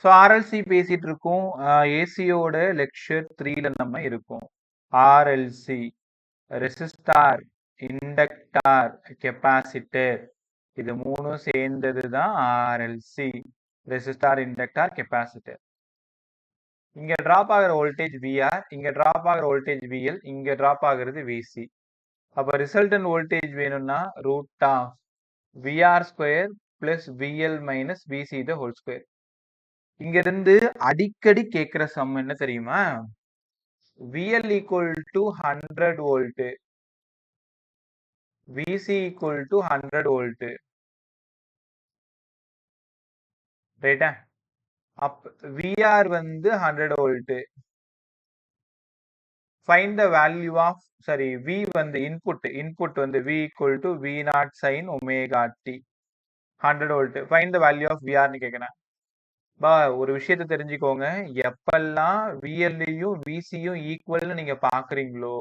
So RLC பேசிட்டு இருக்கோம். ஏசியோட lecture 3ல நம்ம இருக்கோம். ஆர்எல்சி ரெசிஸ்டார், இண்டக்டார், கெப்பாசிட்டர், இது மூணும் சேர்ந்தது தான் ஆர்எல்சி. Resistor, inductor, capacitor. இங்க டிராப் ஆகிற வோல்டேஜ் விஆர், இங்க டிராப் ஆகிற வோல்டேஜ் விஎல், இங்க டிராப் ஆகுறது விசி. அப்ப ரிசல்டன் வோல்டேஜ் வேணும்னா root of VR square plus VL minus VC the whole square. இங்க இருந்து அடிக்கடி கேட்கிற சம் என்ன தெரியுமா? VL equal to 100 volt, VC equal to 100 volt. ரைட்டா? அப் விஆர் வந்து 100 volt. Find the value of V வந்து இன்புட் வந்து V equal to V nought sine omega t 100 volt. Find the value of விஆர்னு கேட்கிறேன். ஒரு விஷயத்த தெரிஞ்சுக்கோங்க, எப்பெல்லாம் விஎல்லையும் விசியும் ஈக்குவல்னு நீங்க பாக்குறீங்களோ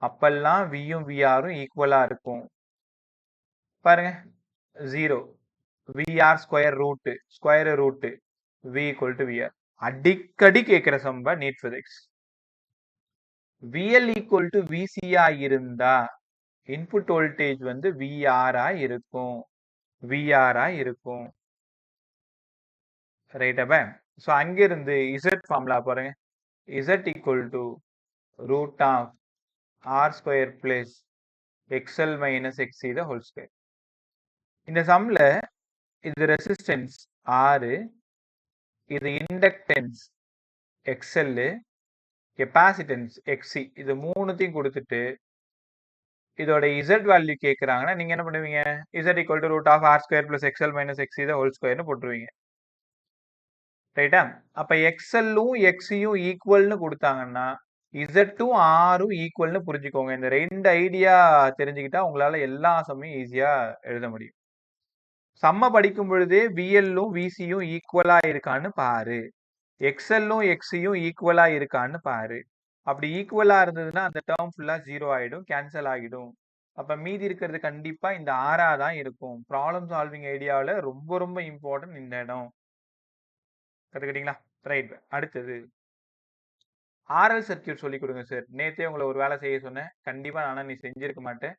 அப்பெல்லாம் வியும் விஆரும் ஈக்குவலா இருக்கும். பாருங்க, 0 VR square root V equal to VR. அடிக்கடி கேட்கிற சம்ப NEET physics. VL equal to விசியா இருந்தா இன்புட் வோல்டேஜ் வந்து விஆரா இருக்கும். ரைட்டா? ஸோ அங்கிருந்து இசட் ஃபார்முலா பாருங்க. Z equal to root of R square plus XL minus XC the whole square. இந்த சம்ல இது ரெசிஸ்டன்ஸ் ஆர், இது இண்டக்டன்ஸ் எக்ஸ்எல், கெப்பாசிட்டன்ஸ் எக்ஸி, இது மூணுத்தையும் கொடுத்துட்டு இதோட இசட் வேல்யூ கேட்குறாங்கன்னா நீங்க என்ன பண்ணுவீங்க? Z equal to root of R square plus XL minus XC the whole ஸ்கொயர்னு போட்டுருவீங்க. ரைட்டா? அப்ப எக்ஸ்எல்லும் எக்ஸியும் ஈக்குவல்னு கொடுத்தாங்கன்னா இசட்டும் ஆரும் ஈக்குவல்னு புரிஞ்சுக்கோங்க. இந்த ரெண்டு ஐடியா தெரிஞ்சுக்கிட்டா உங்களால எல்லா சம்மையும் ஈஸியா எழுத முடியும். சம்ம படிக்கும் பொழுதே விஎல்லும் விசியும் ஈக்குவலா இருக்கான்னு பாரு, எக்ஸ்எல்லும் எக்ஸியும் ஈக்குவலா இருக்கான்னு பாரு. அப்படி ஈக்குவலா இருந்ததுன்னா அந்த டேர்ம் ஃபுல்லா 0 ஆயிடும், கேன்சல் ஆகிடும். அப்ப மீதி இருக்கிறது கண்டிப்பா இந்த ஆரா தான் இருக்கும். ப்ராப்ளம் சால்விங் ஐடியாவில் ரொம்ப ரொம்ப இம்பார்ட்டன்ட் இந்த இடம். கத்துக்கிட்டீங்களா? ரைட். அடுத்தது ஆர்எல் சர்க்கியூட் சொல்லி கொடுங்க சார். நேத்தே உங்களை ஒரு வேலை செய்ய சொன்னேன், கண்டிப்பா நானா நீ செஞ்சிருக்க மாட்டேன்,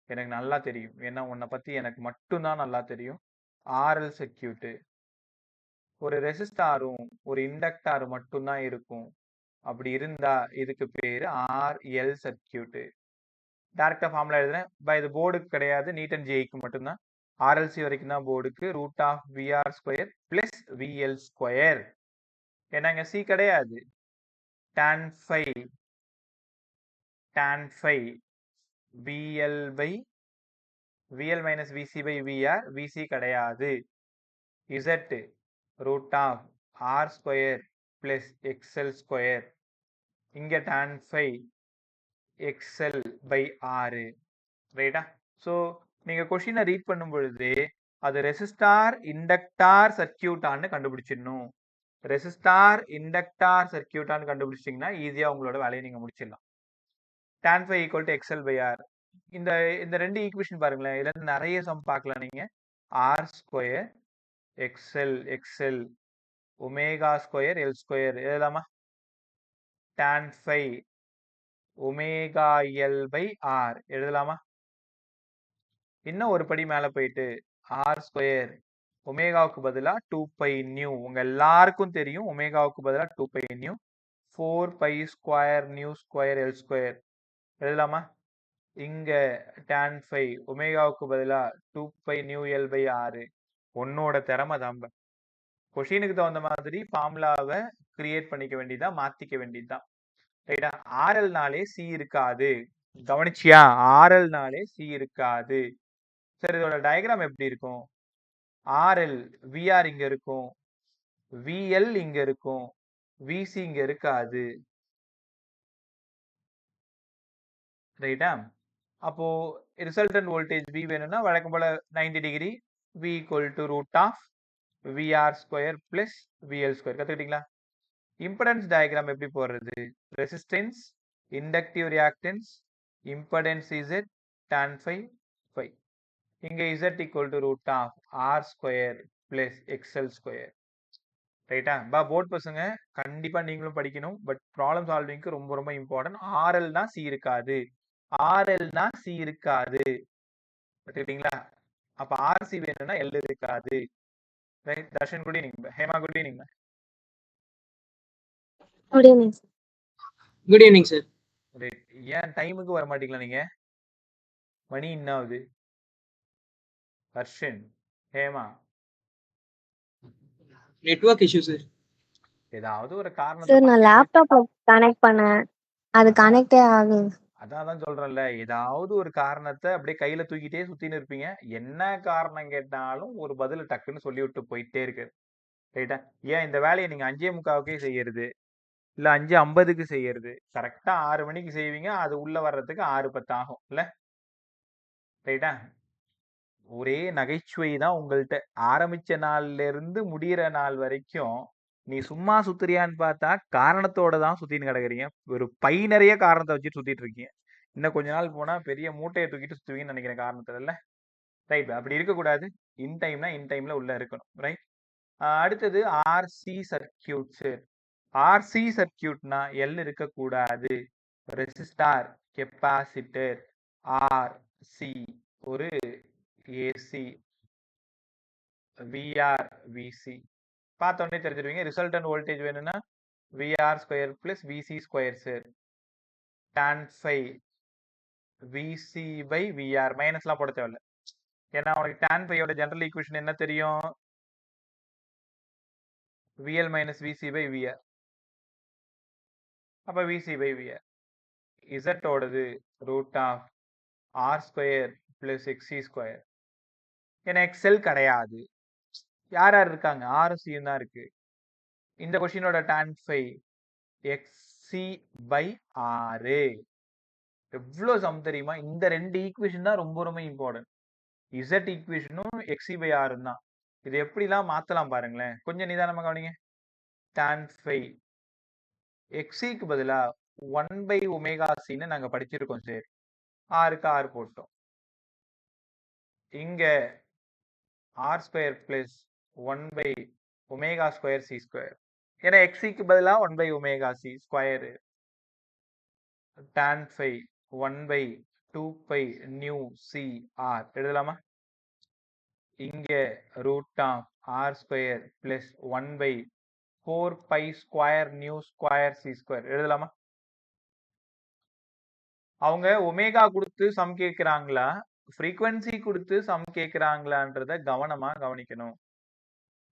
எனக்கு நல்லா தெரியும். ஏன்னா உன்னை பத்தி எனக்கு மட்டும்தான் நல்லா தெரியும். ஆர்எல் சர்க்கியூட் ஒரு ரெசிஸ்டாரும் ஒரு இண்டக்டாரும் மட்டும்தான் இருக்கும். அப்படி இருந்தா இதுக்கு பேரு ஆர்எல் சர்க்கியூட். டைரக்டா ஃபார்முலா எழுதுறேன். இது போர்டுக்கு கிடையாது, நீட் அண்ட் ஜேக்கு மட்டும்தான். ஆர்எல்சி வரைக்கும் தான் போர்டுக்கு. Root of VR square plus VL square. என்னங்க சி கிடையாது. tan phi VL minus VC by VR, VC கிடையாது. Z root of R square plus XL square. இங்க tan phi XL by R. ரைட்டா? So நீங்க கொஸ்டினை ரீட் பண்ணும் பொழுது அது ரெசிஸ்டார் இண்டக்டார் சர்க்கியூட்டான்னு கண்டுபிடிச்சிடணும். ரெசிஸ்டார் இண்டக்டார் சர்க்கியூட்டான்னு கண்டுபிடிச்சிட்டிங்கன்னா ஈஸியா உங்களோட வேலையை நீங்க முடிச்சிடலாம். tan phi equal to XL by R. இந்த ரெண்டு ஈக்குவேஷன் பாருங்களேன், இதுல இருந்து நிறைய சம் பார்க்கலாம் நீங்க. R square XL omega square L square எழுதலாமா? tan phi omega L by R எழுதலாமா? இன்னும் ஒரு படி மேல போயிட்டு ஆர் ஸ்கொயர் ஒமேகாவுக்கு பதிலா 2 பை நியூ. உங்க எல்லாருக்கும் தெரியும் ஒமேகாவுக்கு பதிலா 2 pi nu 4 pi square nu square L square எழுதலாமா? இங்க tan phi ஒமேகாவுக்கு பதிலா 2 pi nu L by R. உன்னோட திறமை தான். கொஷினுக்கு தகுந்த மாதிரி ஃபார்முலாவை கிரியேட் பண்ணிக்க வேண்டியதா, மாத்திக்க வேண்டியதுதான். ரைட்டா? ஆர்எல்னாலே சி இருக்காது. கவனிச்சியா? ஆர்எல்னாலே சி இருக்காது. சரி, இதோட டயக்ராம் எப்படி இருக்கும்? ஆர்எல் விஆர் இங்க இருக்கும், விஎல் இங்க இருக்கும், விசி இங்க இருக்காது. ரைட்டா? அப்போ ரிசல்டன்ட் வோல்டேஜ் வி வேணும்னா வழக்கம் போல 90 degree V equal to root of VR square plus VL square. கத்துக்கிட்டீங்களா? இம்படன்ஸ் டயக்ராம் எப்படி போடுறது? Resistance, inductive reactance, impedance Z, tan phi phi. இங்க Z equal to root of R square plus XL square. ரைட்டா? Board பசங்க கண்டிப்பா நீங்களும் படிக்கணும். But problem சால்விங்க்கு ரொம்ப ரொம்ப இம்பார்ட்டன்ட். ஆர்எல்னா சி இருக்காது. ஆர்எல்னா சி இருக்காது. பார்த்துக்கிட்டீங்களா? அப்ப ஆர்சி வேணும்னா எல் இருக்காது. Right? Darshan good evening. Hema good evening. Good evening sir. Good evening sir. Right. ஏன் டைமுக்கு வர மாட்டீங்களா நீங்க? மணி என்ன ஆகுது? Harshan, Hema, network issue sir. ஏதாவது ஒரு காரணத்தை சார் நான் பாக்கெட்ல லேப்டாப்ல கனெக்ட் பண்ணேன். அது அதான் கனெக்டே ஆகுது. அதான் சொல்றேன்ல, ஏதாவது ஒரு காரணத்தை அப்படியே கையில தூக்கிட்டே சுத்தின்னு இருப்பீங்க. என்ன காரணம் கேட்டாலும் ஒரு பதில டக்குன்னு சொல்லிவிட்டு போயிட்டே இருக்கு. ரைட்டா? ஏன் இந்த வேலையை நீங்க 5:45க்கே செய்யறது, இல்ல 5:50க்கு செய்யறது, கரெக்டா 6 மணிக்கு செய்வீங்க. அது உள்ள வர்றதுக்கு 6:10 ஆகும் இல்ல? ரைட்டா? ஒரே நகைச்சுவை தான் உங்கள்ட்ட. ஆரம்பிச்ச நாள்ல இருந்து முடியிற நாள் வரைக்கும் நீ சும்மா சுத்துறியான்னு பார்த்தா காரணத்தோட தான் சுத்தின்னு கிடக்குறீங்க. ஒரு பை நிறைய காரணத்தை வச்சுட்டு சுத்திட்டு இருக்கீங்க. இன்னும் கொஞ்ச நாள் போனா பெரிய மூட்டையை தூக்கிட்டு சுத்துவீங்கன்னு நினைக்கிறேன் காரணத்துல இல்ல? ரைட். அப்படி இருக்கக்கூடாது. இன் டைம்னா இன் டைம்ல உள்ள இருக்கணும். ரைட். அடுத்தது ஆர்சி சர்க்கியூட்ஸ். ஆர்சி சர்க்கியூட்னா எல் இருக்கக்கூடாது. ரெசிஸ்டார், கெப்பாசிட்டர், ஆர்சி, ஒரு ஏசி, விஆர், விசி. பார்த்த உடனே தெரிஞ்சிருவீங்க. ரிசல்டன்ட் வோல்டேஜ் வேணும்னா VR square plus VC square sir. Tan phi VC by VR. மைனஸ்லாம் போட தேவையில்ல. ஏன்னா உனக்கு டான் ஃபையோட ஜெனரல் ஈக்குவேஷன் என்ன தெரியும்? VL minus VC by VR. அப்ப விசி பை விஆர். இசட் ஓடது root of R square plus XC square. ஏன்னா எக்ஸெல் கிடையாது. யார் யார் இருக்காங்க? ஆர்சியும் தான் இருக்கு. இந்த கொஸ்டினோட tan phi XC by R. எவ்வளவு சம் தெரியுமா? இந்த ரெண்டு ஈக்குவேஷன் தான் ரொம்ப ரொம்ப இம்பார்ட்டன்ட். இசட் ஈக்குவேஷனும் எக்ஸி பை ஆறும் தான். இது எப்படிலாம் மாத்தலாம் பாருங்களேன். கொஞ்சம் நிதானமா கவனிங்க. டான் ஃபை எக்ஸிக்கு பதிலா 1 பை ஒமேகா சின்னு நாங்க படிச்சிருக்கோம் சார். ஆருக்கு ஆறு போட்டோம். இங்க R square plus 1 by omega square C square. ஏன்னா எக்ஸிக்கு பதிலா 1 by omega C square. Tan phi 1 by 2 pi nu C R எழுதலாமா? இங்க root of R square plus 1 by 4 pi square nu square C square எழுதலாமா? அவங்க omega கொடுத்து sum கேட்கிறாங்களா, frequency கொடுத்து சம் கேட்கிறாங்களான்றத கவனமா கவனிக்கணும்.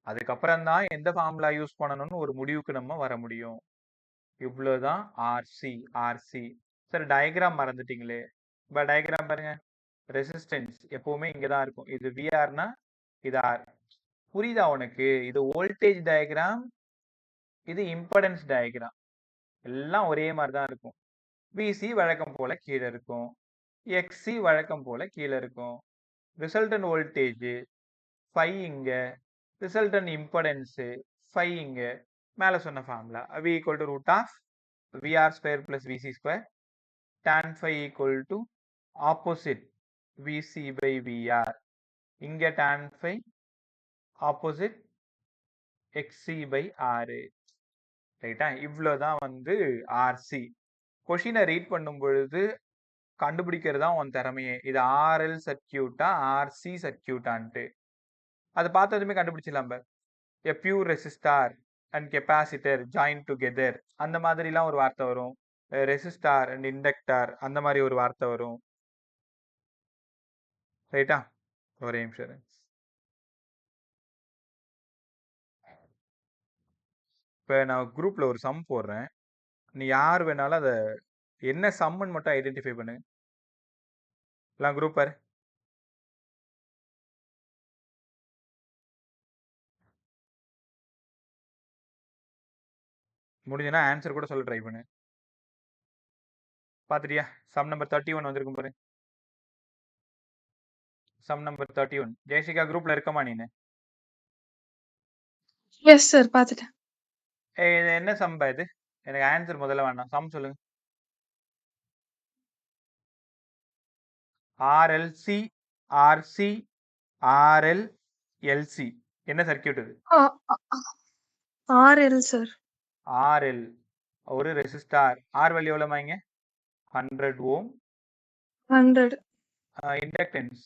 அதுக்கப்புறம் தான் எந்த ஃபார்முலா யூஸ் பண்ணணும்னு ஒரு முடிவுக்கு நம்ம வர முடியும். இவ்வளவுதான் ஆர்சி. ஆர்சி சார் டயக்ராம் மறந்துட்டீங்களே. இப்போ டயக்ராம் பாருங்க. ரெசிஸ்டன்ஸ் எப்பவுமே இங்கதான் இருக்கும். இது விஆர்னா இது ஆர். புரியுதா உனக்கு? இது வோல்டேஜ் டயக்ராம், இது இம்படன்ஸ் டயக்ராம். எல்லாம் ஒரே மாதிரி தான் இருக்கும். விசி வழக்கம் போல கீழே இருக்கும். எக்ஸி வழக்கம் போல கீழே இருக்கும். ரிசல்டன்ட் வோல்டேஜ் ஃபை இங்க, ரிசல்டன்ட் இம்படன்ஸ் ஃபை இங்க. மேல சொன்ன formula V equal to root of VR square plus VC square. Tan phi equal to opposite VC by VR. இங்க tan phi opposite XC by R. ரைட்டா? இவ்வளவுதான் வந்து RC. கொஷினை read பண்ணும் பொழுது கண்டுபிடிக்கிறது தான் உன் திறமையே. இது ஆர்எல் சர்க்கியூட்டா ஆர்சி சர்க்கியூட்டான்ட்டு அதை பார்த்ததுமே கண்டுபிடிச்சிடலாம். எ pure resistor and capacitor join together அந்த மாதிரிலாம் ஒரு வார்த்தை வரும். ரெசிஸ்டார் அண்ட் இண்டக்டார் அந்த மாதிரி ஒரு வார்த்தை வரும். ரைட்டா? ஒரே நிமிஷம். இப்போ நான் குரூப்ல ஒரு சம் போடுறேன். நீ யார் வேணாலும் அதை என்ன சம்முன்னு மட்டும் ஐடென்டிஃபை பண்ணு. எல்லாம் குரூப் பாரு. முடிஞ்சுன்னா ஆன்சர் கூட சொல்ல ட்ரை பண்ணு. பார்த்துட்டியா? சம் நம்பர் 31 வந்திருக்கும் பாரு. Sum number 31. ஜெயசிகா குரூப்ல இருக்கமா நீனு? எஸ் சார் பார்த்துட்டேன். இது என்ன சம்பா இது? எனக்கு ஆன்சர் முதல்ல வேணாம், சம் சொல்லுங்க. ஆர்எல்சி ஆர்சி ஆர்எல் எல்சி என்ன சர்க்கியூட் இது? RL sir. RL ஒரு ரெசிஸ்டார். R வேல்யூ எவ்வளவுமாங்க? 100 ஓம். 100. Inductance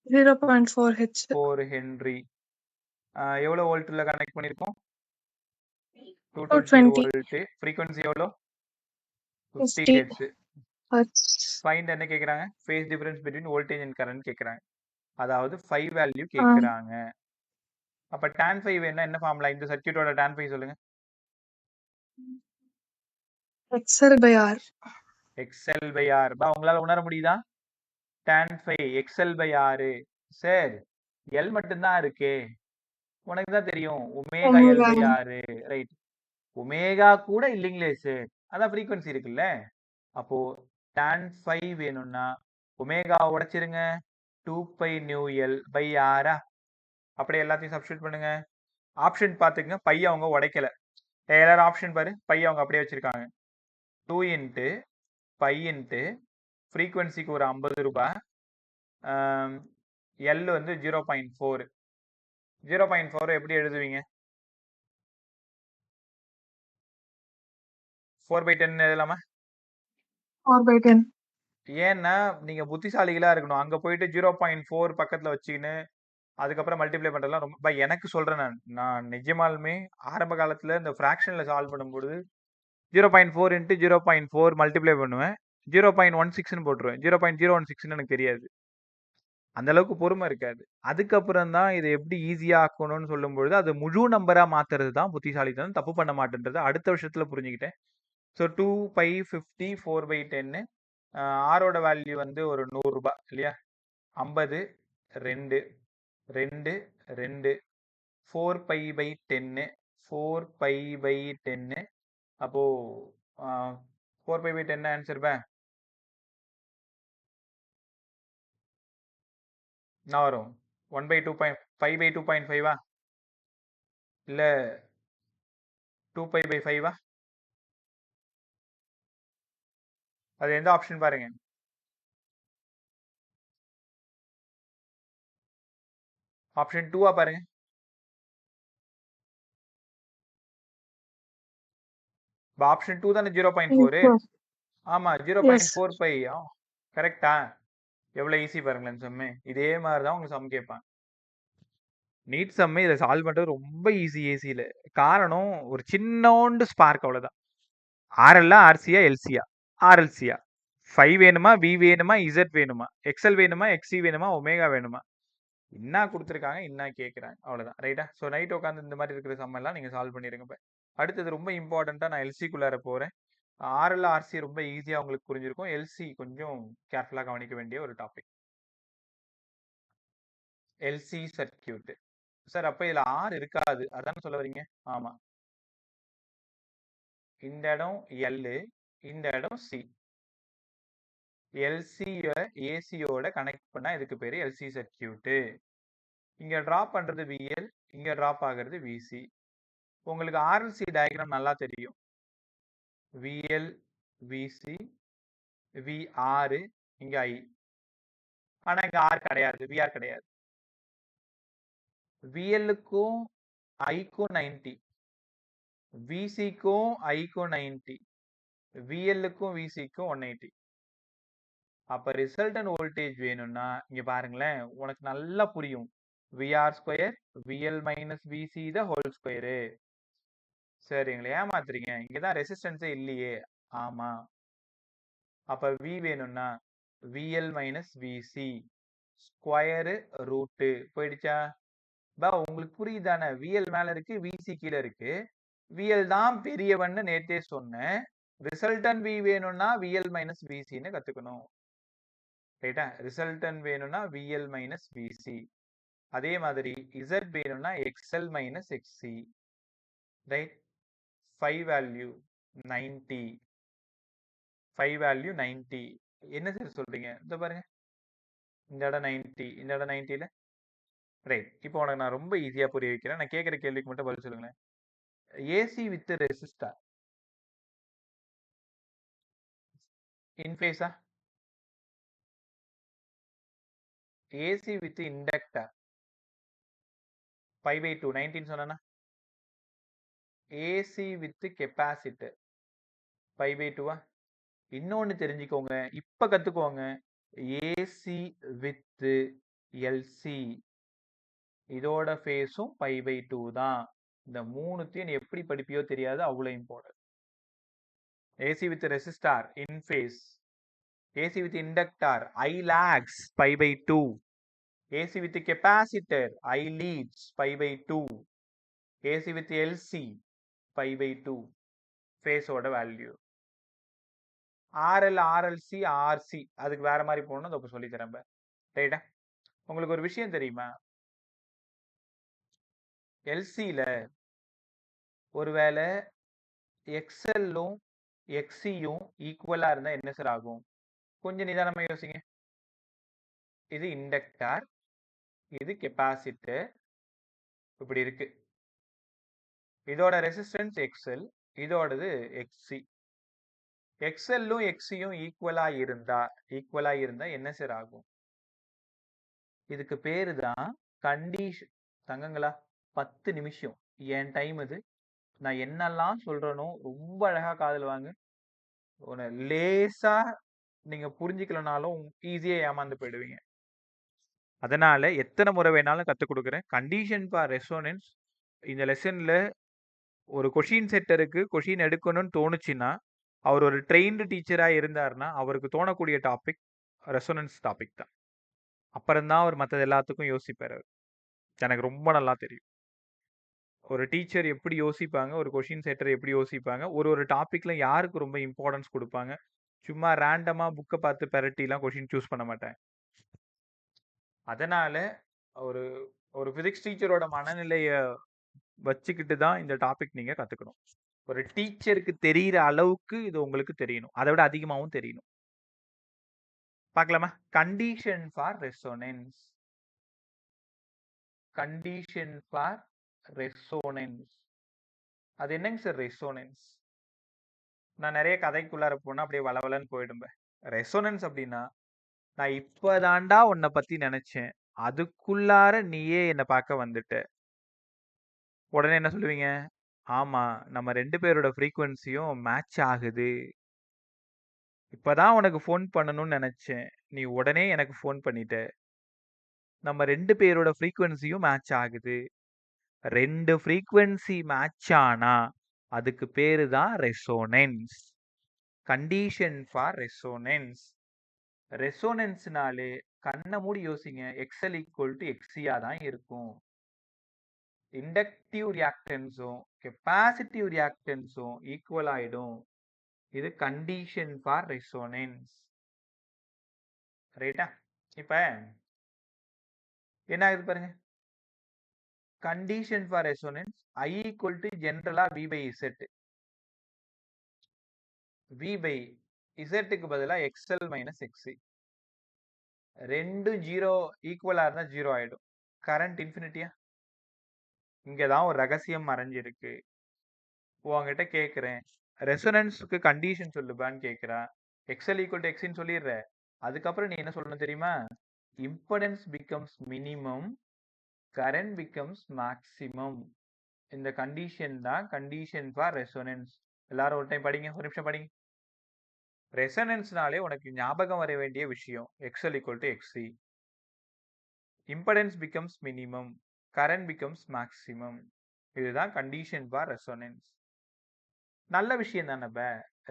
0.4 H. 4 ஹென்றி. எவ்வளவு வோல்ட்ல கனெக்ட் பண்ணிருக்கோம்? 220 வோல்ட். ஃப்ரீக்வென்சி எவ்வளவு? 50 50 ஹெர்ட்ஸ். Hertz. ஃபைண்ட் என்ன கேக்குறாங்க? Face difference between voltage and current கேக்குறாங்க. அதாவது 5 வேல்யூ கேக்குறாங்க. அப்ப tan phi என்ன ஃபார்முலா? இந்த சர்க்யூட்டோட tan phi சொல்லுங்க. XL/R. XL/R. பா உங்களால உணர முடியுதா? tan phi XL/R. Sir L மட்டும் தான் இருக்கே. உனக்கு தான் தெரியும். Omega L/R. ரைட். ஒமேகா கூட இல்லைங்களே சார். அதான் ஃப்ரீக்வென்சி இருக்குல்ல. அப்போ tan phi வேணும்னா omega உடைச்சிருங்க. 2 pi nu L by R. அப்படியே எல்லாத்தையும் சப்ஸ்டிட்யூட் பண்ணுங்க. ஆப்ஷன் பாத்துக்கங்க. பை அவங்க உடைக்கல. எல்லாரும் ஆப்ஷன் பாரு. பை அவங்க அப்படியே வச்சிருக்காங்க. 2 இன்ட்டு பை இன்ட்டு ஃப்ரீக்வன்சிக்கு ஒரு 50 ரூபாய். L வந்து 0.4. 0.4 எப்படி எழுதுவீங்க? 4/10 எழுதலாமா? 4/10. ஏன்னா நீங்க புத்திசாலிகளா இருக்கணும். அங்க போயிட்டு 0.4 பக்கத்துல வச்சுக்கின்னு அதுக்கப்புறம் மல்டிப்ளை பண்றதுலாம் ரொம்ப எனக்கு சொல்றேன். நான் நிஜமாலுமே ஆரம்ப காலத்துல இந்த ஃபிராக்ஷன்ல சால்வ் பண்ணும்போது 0.4 இன்ட்டு 0.4 மல்டிப்ளை பண்ணுவேன். 0.16ன்னு போட்டுருவேன். 0.016 எனக்கு தெரியாது. அந்த அளவுக்கு பொறுமை இருக்காது. அதுக்கப்புறம் தான் இதை எப்படி ஈஸியா ஆக்கணும்னு சொல்லும்பொழுது அது முழு நம்பரா மாத்துறது தான் புத்திசாலித்தனம். தப்பு பண்ண மாட்டேன்றது அடுத்த வருஷத்துல புரிஞ்சுக்கிட்டேன். So 2 pi 50 4/10. ஆரோட வேல்யூ வந்து ஒரு 100 ரூபாய் இல்லையா? 50 2 2 2 4 pi/10 4 pi/10. அப்போ 4 pi/10 ஆன்சர் பே என்ன வரும்? 5/2.5 இல்ல 2 pi/5 அது எந்த ஆப்ஷன் பாருங்க. ஆப்ஷன் 2 பாருங்க. ஆப்ஷன் 2 தானே 0.4. ஆமா 0.4 பை. கரெக்டா? எவ்வளவு ஈஸி பாருங்களேன் சம்மு. இதே மாதிரி தான் உங்க சம் கேட்பாங்க. நீட் சம்மு இதை சால்வ் பண்றது ரொம்ப ஈஸியில. காரணம் ஒரு சின்னோண்டு ஸ்பார்க் அவ்வளவுதான். ஆர்எல்லா ஆர்சியா எல்சியா? ஆர்எல்சியா. 5 வேணுமா? வி வேணுமா? இசட் வேணுமா? எக்ஸ்எல் வேணுமா? எக்ஸி வேணுமா? ஒமேகா வேணுமா? என்ன கொடுத்துருக்காங்க, என்ன கேட்குறாங்க, அவ்வளோதான். ரைட்டா? ஸோ நைட் உட்காந்து இந்த மாதிரி இருக்கிற சம் எல்லாம் நீங்கள் சால்வ் பண்ணிடுங்க. இப்போ அடுத்தது ரொம்ப இம்பார்ட்டண்ட்டாக நான் எல்சிக்குள்ளார போகிறேன். ஆர்எல் ஆர்சி ரொம்ப ஈஸியாக உங்களுக்கு புரிஞ்சிருக்கும். எல்சி கொஞ்சம் கேர்ஃபுல்லாக கவனிக்க வேண்டிய ஒரு டாபிக். LC circuit. சார் அப்போ இதில் ஆர் இருக்காது அதான் சொல்ல வரீங்க? ஆமாம். இந்த இடம் எல், இந்த இடம் சி. எல்சிய ஏசியோட கனெக்ட் பண்ணா இதுக்கு பேரு எல்சி சர்க்கியூட். இங்க டிராப் பண்றது விஎல், இங்க டிராப் ஆகிறது விசி. உங்களுக்கு ஆர்எல்சி டயக்ராம் நல்லா தெரியும். விஎல் விசி விஆர், இங்க ஐ. ஆனா இங்க ஆர் கிடையாது, விஆர் கிடையாது. விஎல்லுக்கும் ஐக்கும் 90, விசிக்கும் ஐக்கும் 90, விஎல்லுக்கும் விசிக்கும் 180. அப்ப ரிசல்டன் வோல்டேஜ் வேணும்னா இங்க பாருங்களேன், உனக்கு நல்லா புரியும். VR square VL minus VC the whole square. சரி, எங்களை ஏமாத்துறீங்க, இங்கதான் ரெசிஸ்டன்ஸே இல்லையே. ஆமா. அப்ப வி வேணும்னா VL minus VC square root போயிடுச்சா? பா உங்களுக்கு புரியுதானே? விஎல் மேல இருக்கு, விசி கீழே இருக்கு. விஎல் தான் பெரியவன்னு நேத்தே சொன்னேன். ரிசல்டன் வி வேணும்னா விஎல் மைனஸ் விசின்னு கத்துக்கணும். ரைட்டா? ரிசல்டன் வேணும்னா விஎல் மைனஸ் விசி. அதே மாதிரி இசட் வேணும்னா XL minus XE. Right? 5 value 90. 5 value 90. என்ன சார் சொல்றீங்க? இந்த பாருங்க, இந்த இடம் 90, இந்த இடம் 90ல. ரைட். இப்போ உனக்கு நான் ரொம்ப ஈஸியா புரிய வைக்கிறேன். நான் கேட்கிற கேள்விக்கு மட்டும் பதில் சொல்லுங்களேன். ஏசி வித் ரெசிஸ்டார் இன் ஃபேஸா? ஏசி வித் இண்டக்டர் 5/2 19 சொன்னா AC with capacitor pi by டூவா. இன்னொன்னு தெரிஞ்சுக்கோங்க, இப்ப கத்துக்கோங்க, ஏசி வித் எல்சி இதோட ஃபேஸும் பை பை டூ தான். இந்த மூணுத்தையும் நீ எப்படி படிப்பியோ தெரியாது, அவ்வளோ important. AC with resistor in phase, AC with inductor I lags pi by two, AC with capacitor I leads pi by two, AC with LC pi by two ஃபேஸோட value. RL RLC RC அதுக்கு வேற மாதிரி போகணும், அதை சொல்லி தரேன். ரைட்டா? உங்களுக்கு ஒரு விஷயம் தெரியுமா, எல்சியில ஒருவேளை எக்ஸ்எல்லும் எக்ஸியும் ஈக்குவலா இருந்தா என்ன சார் ஆகும்? கொஞ்சம் நிதானமா யோசிங்க. இது இண்டக்டார், இது கெப்பாசிட்டர், இப்படி இருக்கு. இதோட ரெசிஸ்டன்ஸ் எக்ஸ்எல், இதோடது எக்ஸி. எக்ஸ்எல்லும் எக்ஸியும் ஈக்குவலா இருந்தா என்ன சார் ஆகும்? இதுக்கு பேரு தான் கண்டிஷன். தங்கங்களா, 10 நிமிஷம் என் டைம் இது. நான் என்னெல்லாம் சொல்றேனோ ரொம்ப அழகா காதுல வாங்க. லேசா நீங்க புரிஞ்சுக்கலனாலும் ஈஸியா ஏமாந்து போயிடுவீங்க. அதனால எத்தனை முறை வேணாலும் கத்துக் கொடுக்குறேன். கண்டிஷன் ஃபார் ரெசோனன்ஸ் இந்த லெசன்ல ஒரு கொஷின் செட்டருக்கு கொஷின் எடுக்கணும்னு தோணுச்சுன்னா, அவர் ஒரு ட்ரெயின்டு டீச்சரா இருந்தாருன்னா அவருக்கு தோணக்கூடிய டாபிக் ரெசோனன்ஸ் டாபிக் தான். அப்புறம்தான் அவர் மற்றது எல்லாத்துக்கும் யோசிப்பார். எனக்கு ரொம்ப நல்லா தெரியும் ஒரு டீச்சர் எப்படி யோசிப்பாங்க, ஒரு கொஷின் செட்டர் எப்படி யோசிப்பாங்க, ஒரு டாபிக்ல யாருக்கு ரொம்ப இம்பார்ட்டன்ஸ் கொடுப்பாங்க. சும்மா ரேண்டமா புக்கை பார்த்து பெரட்டிலாம் கொஷின் சூஸ் பண்ண மாட்டேன். அதனால ஒரு ஒரு பிசிக்ஸ் டீச்சரோட மனநிலைய வச்சுக்கிட்டு தான் இந்த டாபிக் நீங்க கத்துக்கணும். ஒரு டீச்சருக்கு தெரியிற அளவுக்கு இது உங்களுக்கு தெரியணும், அதை விட அதிகமாகவும் தெரியணும். பார்க்கலாமா? Condition for resonance. Condition for resonance அது என்னங்க சார் ரெசோனன்ஸ்? நான் நிறைய கதைக்குள்ளார போனா அப்படியே வளவலன்னு போயிடும்பேன். ரெசோனன்ஸ் அப்படின்னா, நான் இப்பதான்டா உன்னை பத்தி நினைச்சேன், அதுக்குள்ளார நீயே என்னை பார்க்க வந்துட்ட. உடனே என்ன சொல்லுவீங்க? ஆமா, நம்ம 2 பேரோட ஃப்ரீக்குவன்சியும் மேட்ச் ஆகுது. இப்பதான் உனக்கு ஃபோன் பண்ணணும்னு நினைச்சேன், நீ உடனே எனக்கு ஃபோன் பண்ணிட்ட. நம்ம 2 பேரோட ஃப்ரீக்குவன்சியும் மேட்ச் ஆகுது. 2 ஃப்ரீக்குவன்சி மேட்ச் ஆனா அதுக்கு பேரு தான் ரெசோனன்ஸ். Condition for resonance. ரெசோனன்ஸ்னாலே கண்ணை மூடி யோசிங்க, எக்ஸ்எல் ஈக்குவல் டு எக்ஸியா தான் இருக்கும். இண்டக்டிவ் ரியாக்டன்ஸும் கெப்பாசிட்டிவ் ரியாக்டன்ஸும் ஈக்குவல் ஆயிடும். இது கண்டிஷன் ஃபார் ரெசோனன்ஸ். ரைட்டா? இப்ப என்ன ஆகுது பாருங்க. Condition for resonance I equal to ஜென்ரலா V by Z. V by இசட்டுக்கு பதிலாக எக்ஸ்எல் மைனஸ் எக்ஸி. ரெண்டும் ஜீரோ ஈக்குவலா இருந்தா ஜீரோ ஆயிடும். கரண்ட் இன்ஃபினிட்டியா? இங்கதான் ஒரு ரகசியம் மறைஞ்சிருக்கு. உங்ககிட்ட கேட்குறேன், ரெசோனன்ஸுக்கு கண்டிஷன் சொல்லுப்பான்னு கேட்குறா. எக்ஸ்எல் ஈக்குவல் டு எக்ஸின்னு சொல்லிடுற. அதுக்கப்புறம் நீ என்ன சொல்லணும் தெரியுமா? Impedance becomes minimum, current becomes maximum. இந்த கண்டிஷன் தான் கண்டிஷன் ஃபார் ரெசோனன்ஸ். எல்லாரும் ஒரு டைம் படிங்க, ஒரு நிமிஷம் படிங்க. ரெசோனன்ஸ்னாலே உனக்கு ஞாபகம் வர வேண்டிய விஷயம் XL equal to XE, impedance becomes minimum, current becomes maximum. இதுதான் கண்டிஷன் ஃபார் ரெசோனன்ஸ். நல்ல விஷயம் தானே.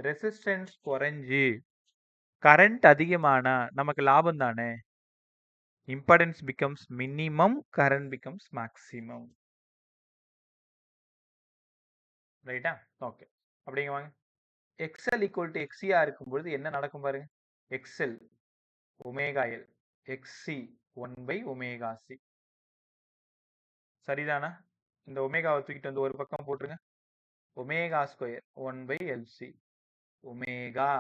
ரெசிஸ்டன்ஸ் குறைஞ்சு கரண்ட் அதிகமானா நமக்கு லாபம் தானே. Impedance becomes minimum, current becomes maximum. ரைட்டா? ஓகே, அப்படிங்க வாங்க. எக்ஸ்எல் ஈக்குவல் டு எக்ஸியா இருக்கும்பொழுது என்ன நடக்கும் பாருங்க. XL omega L, XE 1/ωc. சரிதானா? இந்த ஒமேகாவை தூக்கிட்டு வந்து ஒரு பக்கம் போட்டுருங்க. Omega square 1/LC, omega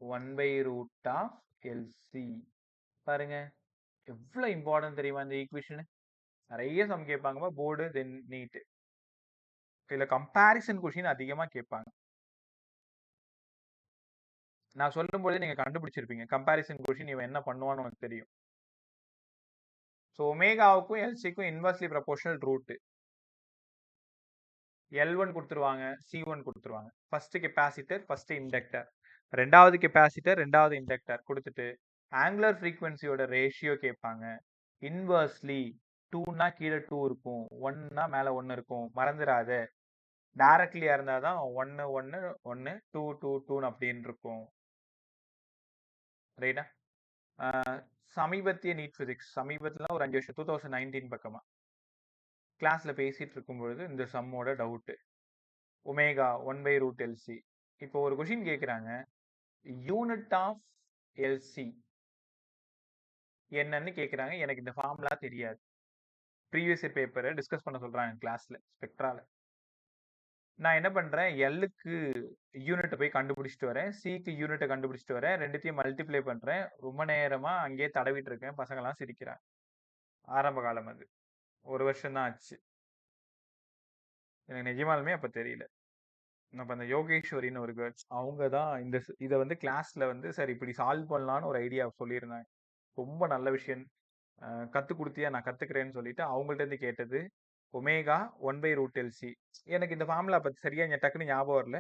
1/√LC. பாருங்க எவ்வளவு இம்பார்ட்டன்ட் தெரியுமா இந்த ஈக்குவேஷன். நிறைய சம் கேட்பாங்க போர்டு, தென் நீட். இதுல கம்பாரிசன் கொஸ்டின் அதிகமா கேட்பாங்க. நான் சொல்லும் போதே நீங்க கண்டுபிடிச்சிருப்பீங்க கம்பாரிசன் கொஸ்டின் இவன் என்ன பண்ணுவான்னு உனக்கு தெரியும். ஸோ ஒமேகாவுக்கும் எல்சிக்கும் இன்வெர்ஸ்லி ப்ரொபோர்ஷனல் ரூட். L1 கொடுத்துருவாங்க, C1 கொடுத்துருவாங்க. ஃபர்ஸ்ட் கெப்பாசிட்டர், ஃபர்ஸ்ட் இண்டக்டர், ரெண்டாவது கெப்பாசிட்டர், ரெண்டாவது இண்டக்டர் கொடுத்துட்டு ஆங்குலர் ஃப்ரீக்வன்சியோட ரேஷியோ கேட்பாங்க. இன்வர்ஸ்லி 2னா கீழே 2 இருக்கும், 1னா மேல 1 இருக்கும். மறந்துடாத, டைரக்ட்லியா இருந்தாதான் 1 1 1 2 2 2 அப்படின்னு இருக்கும். ரைட்டா? சமீபத்திய நீட் பிசிக்ஸ், சமீபத்துல ஒரு 5 வருஷம் 2019 பக்கமா கிளாஸ்ல பேசிட்டு இருக்கும் பொழுது இந்த சம்மோட டவுட் ஒமேகா 1/√LC. இப்போ ஒரு கொஸ்டின் கேட்குறாங்க, யூனிட் ஆஃப் எல்சி என்னன்னு கேட்குறாங்க. எனக்கு இந்த ஃபார்முலா தெரியாது. ப்ரீவியஸ் இயர் பேப்பரை டிஸ்கஸ் பண்ண சொல்றாங்க கிளாஸ்ல ஸ்பெக்ட்ரால. நான் என்ன பண்றேன், எல்லுக்கு யூனிட்டை போய் கண்டுபிடிச்சிட்டு வரேன், சிக்கு யூனிட்டை கண்டுபிடிச்சிட்டு வரேன், ரெண்டுத்தையும் மல்டிப்ளை பண்றேன். ரொம்ப நேரமா அங்கேயே தடவிட்டு இருக்கேன், பசங்கள்லாம் சிரிக்கிறாங்க. ஆரம்ப காலம் அது, 1 வருஷம் தான் ஆச்சு. எனக்கு நிஜமாலுமே அப்ப தெரியல. அப்ப அந்த யோகேஸ்வரின்னு ஒரு கேர்ள், அவங்க தான் இதை வந்து கிளாஸ்ல வந்து சரி இப்படி சால்வ் பண்ணலான்னு ஒரு ஐடியா சொல்லியிருந்தாங்க. ரொம்ப நல்ல விஷயம், கற்றுக் கொடுத்தியா, நான் கற்றுக்கிறேன்னு சொல்லிட்டு அவங்கள்ட்ட இருந்து கேட்டது ஒமேகா 1/√LC. எனக்கு இந்த ஃபார்முலா பற்றி சரியாக டக்குன்னு ஞாபகம் வரல.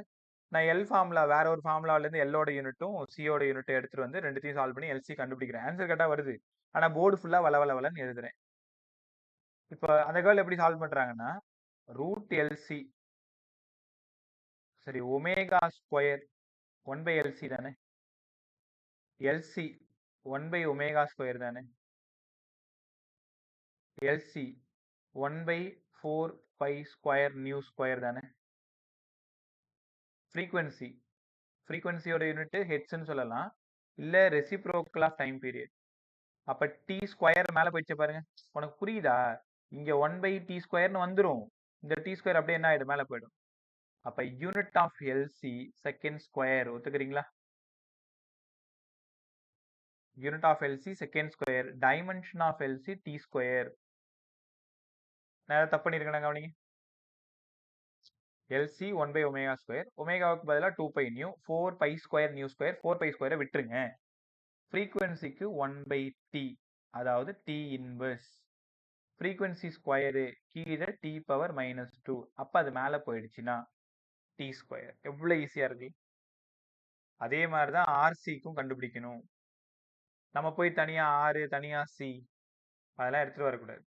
நான் எல் ஃபார்முலா வேற ஒரு ஃபார்முலாவிலேருந்து எல்லோட யூனிட்டும் சியோட யூனிட்டும் எடுத்துட்டு வந்து ரெண்டுத்தையும் சால்வ் பண்ணி எல்சி கண்டுபிடிக்கிறேன். ஆன்சர் கரெக்டாக வருது, ஆனால் போர்டு ஃபுல்லாக வளவலன்னு எழுதுறேன். இப்போ அந்த கேர்ள் எப்படி சால்வ் பண்ணுறாங்கன்னா, √LC, சரி ஒமேகா ஸ்கொயர் 1/LC தானே, எல்சி 1/ஒமேகா ஸ்கொயர் தானே, எல்சி 1/4π² நியூ ஸ்கொயர் தானே. ஃப்ரீக்வன்சியோட யூனிட் ஹெட்ஸ்ன்னு சொல்லலாம், இல்லை ரெசிப்ரோக்கல் ஆஃப் டைம் பீரியட். அப்போ டி ஸ்கொயர் மேலே போயிடுச்சு பாருங்க. உனக்கு புரியுதா? இங்கே 1/t² வந்துடும், இந்த t² அப்படியே என்ன ஆயிடும், மேலே போயிடும். அப்போ unit of LC second square. ஒத்துக்கிறீங்களா? Unit of LC second square, dimension of LC t². நான் ஏதாவது தப்பு பண்ணியிருக்கேன் கவனிங்க. எல்சி 1/ஒமேகா ஸ்கொயர், ஒமேகாவுக்கு பதிலாக 2π நியூ, 4π² நியூ ஸ்கொயர், 4π² விட்டுருங்க. ஃப்ரீக்வன்சிக்கு 1/t, அதாவது டி இன்வர்ஸ். ஃப்ரீக்வன்சி ஸ்கொயரு கீழே t⁻⁻², அப்போ அது மேலே போயிடுச்சுன்னா t². எவ்வளோ ஈஸியாக இருக்கு. அதே மாதிரி தான் ஆர்சிக்கும் கண்டுபிடிக்கணும். நம்ம போய் தனியாக ஆர் தனியாக சி அதெல்லாம் எடுத்துகிட்டு வரக்கூடாது.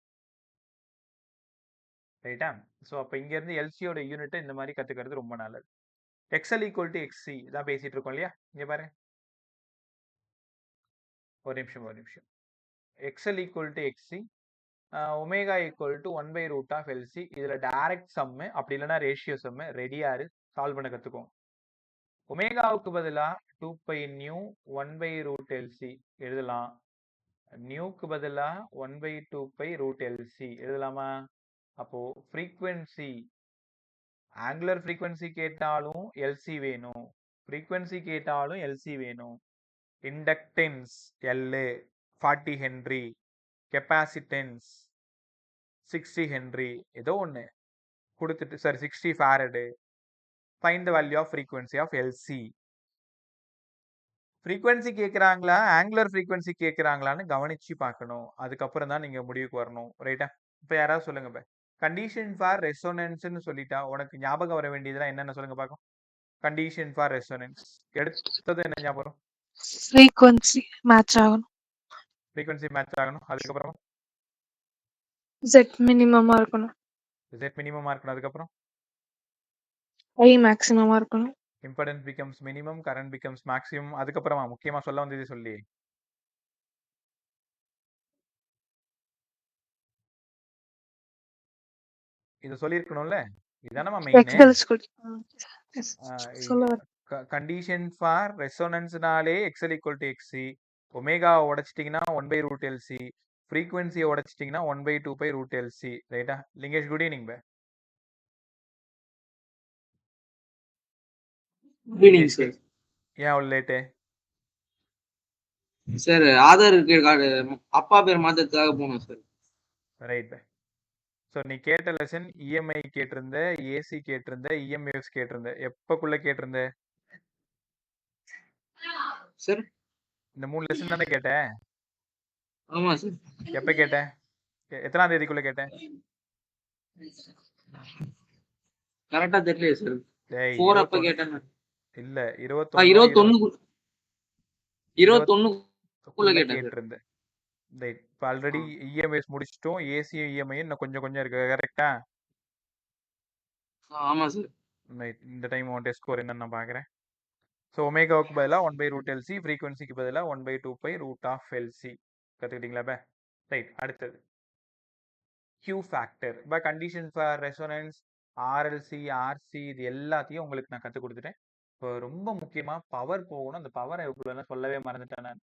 ரைட்டா? ஸோ அப்போ இங்கேருந்து எல்சியோட யூனிட்டை இந்த மாதிரி கற்றுக்கிறது ரொம்ப நல்லது. XL = XC தான் பேசிட்டு இருக்கோம் இல்லையா? இங்கே பாருங்க, ஒரு நிமிஷம். XL = XC, omega = 1/√LC. இதில் டைரக்ட் சம்மு அப்படி இல்லைன்னா ரேஷியோ சம்மு. ரெடியாரு சால்வ் பண்ண கற்றுக்கோங்க. ஒமேகாவுக்கு பதிலாக 2π நியூ 1/√LC எழுதலாம், நியூக்கு பதிலாக 1/2π√LC எழுதலாமா? அப்போ ஃப்ரீக்வன்சி, ஆங்குலர் ஃப்ரீக்வன்சி கேட்டாலும் எல்சி வேணும், ஃப்ரீக்வன்சி கேட்டாலும் எல்சி வேணும். Inductance L 40 henry, capacitance 60 henry, ஏதோ ஒன்று கொடுத்துட்டு sir 60 farad. Find the value of frequency of LC. Frequency கேட்குறாங்களா, ஆங்குலர் ஃப்ரீக்வன்சி கேட்குறாங்களான்னு கவனிச்சு பார்க்கணும். அதுக்கப்புறம் தான் நீங்கள் முடிவுக்கு வரணும். ரைட்டா? இப்போ யாராவது சொல்லுங்க. இப்போ கண்டிஷன் ஃபார் ரெசோனன்ஸ்ன்னு சொல்லிட்டா உனக்கு ஞாபகம் வர வேண்டியதுலாம் என்னென்ன சொல்லுங்க பார்க்கும். கண்டிஷன் ஃபார் ரெசோனன்ஸ் எடுத்தது என்ன ஞாபகம்? frequency match ஆகணும், ஃப்ரீக்வன்சி மேட்ச் ஆகணும். அதுக்கப்புறம் z minimum இருக்கணும், Z மினிமமாக இருக்கணும். அதுக்கப்புறம் I maximum இருக்கணும், impedance becomes minimum, current becomes maximum. அதுக்கப்புறமா முக்கியமாக சொல்ல வந்தது சொல்லி இதை சொல்லியிருக்கணும்ல. இதானமா மெயின். XL school. Yes. சொல்ல கண்டிஷன் ஃபார் ரெசோனன்ஸ்னாலே XL = XC, ஒமேகா உடைச்சிட்டிங்கன்னா 1/√LC, ஃப்ரீக்வன்சியை உடைச்சிட்டிங்கன்னா 1/2π√LC. ரைட்டா? Lingesh, good evening. Good evening sir. ஏன் அவ்வளோ லேட்டு? சார் ஆதார் கார்டு அப்பா பேர் மாற்றத்துக்காக போகணும் சார். ரைட். ஸோ நீ கேட்ட லெசன் இஎம்ஐ கேட்டிருந்த, ஏசி கேட்டிருந்த, இஎம்எஸ் கேட்டிருந்த. எப்பக்குள்ள கேட்டிருந்த சார்? இந்த 3 லெசன் தானே கேட்டேன். ஆமா சார். எப்போ கேட்டேன்? எத்தனாம் தேதிக்குள்ள கேட்டேன்? கரெக்டா தெரியலையே சார். டேய் 4 அப்ப 21 கேட்டேன். இல்ல 21 21க்குள்ள கேட்டேன் சார். கேட்டிருந்தேன். ரைட். இப்ப ஆல்ரெடி இஎம்ஐஸ் முடிச்சிட்டோம். ஏசி இஎம்ஐ இன்னும் கொஞ்சம் இருக்கு. கரெக்டா? ஆமா சார். ரைட். இந்த டைம் உன் டெஸ்ட் ஸ்கோர் என்னன்னு நான் பார்க்குறேன். ஸோ ஒமேகாவுக்கு பதிலாக 1/√LC, ஃப்ரீக்வன்சிக்கு பதிலாக 1/2π√LC கற்றுக்கிட்டீங்களா பே? ரைட். அடுத்தது Q ஃபேக்டர். இப்போ condition for resonance, RLC, RC இது எல்லாத்தையும் உங்களுக்கு நான் கற்றுக் கொடுத்துட்டேன். இப்போ ரொம்ப முக்கியமாக பவர் போகணும். அந்த பவரை எவ்வளோ சொல்லவே மறந்துட்டேன் நான்.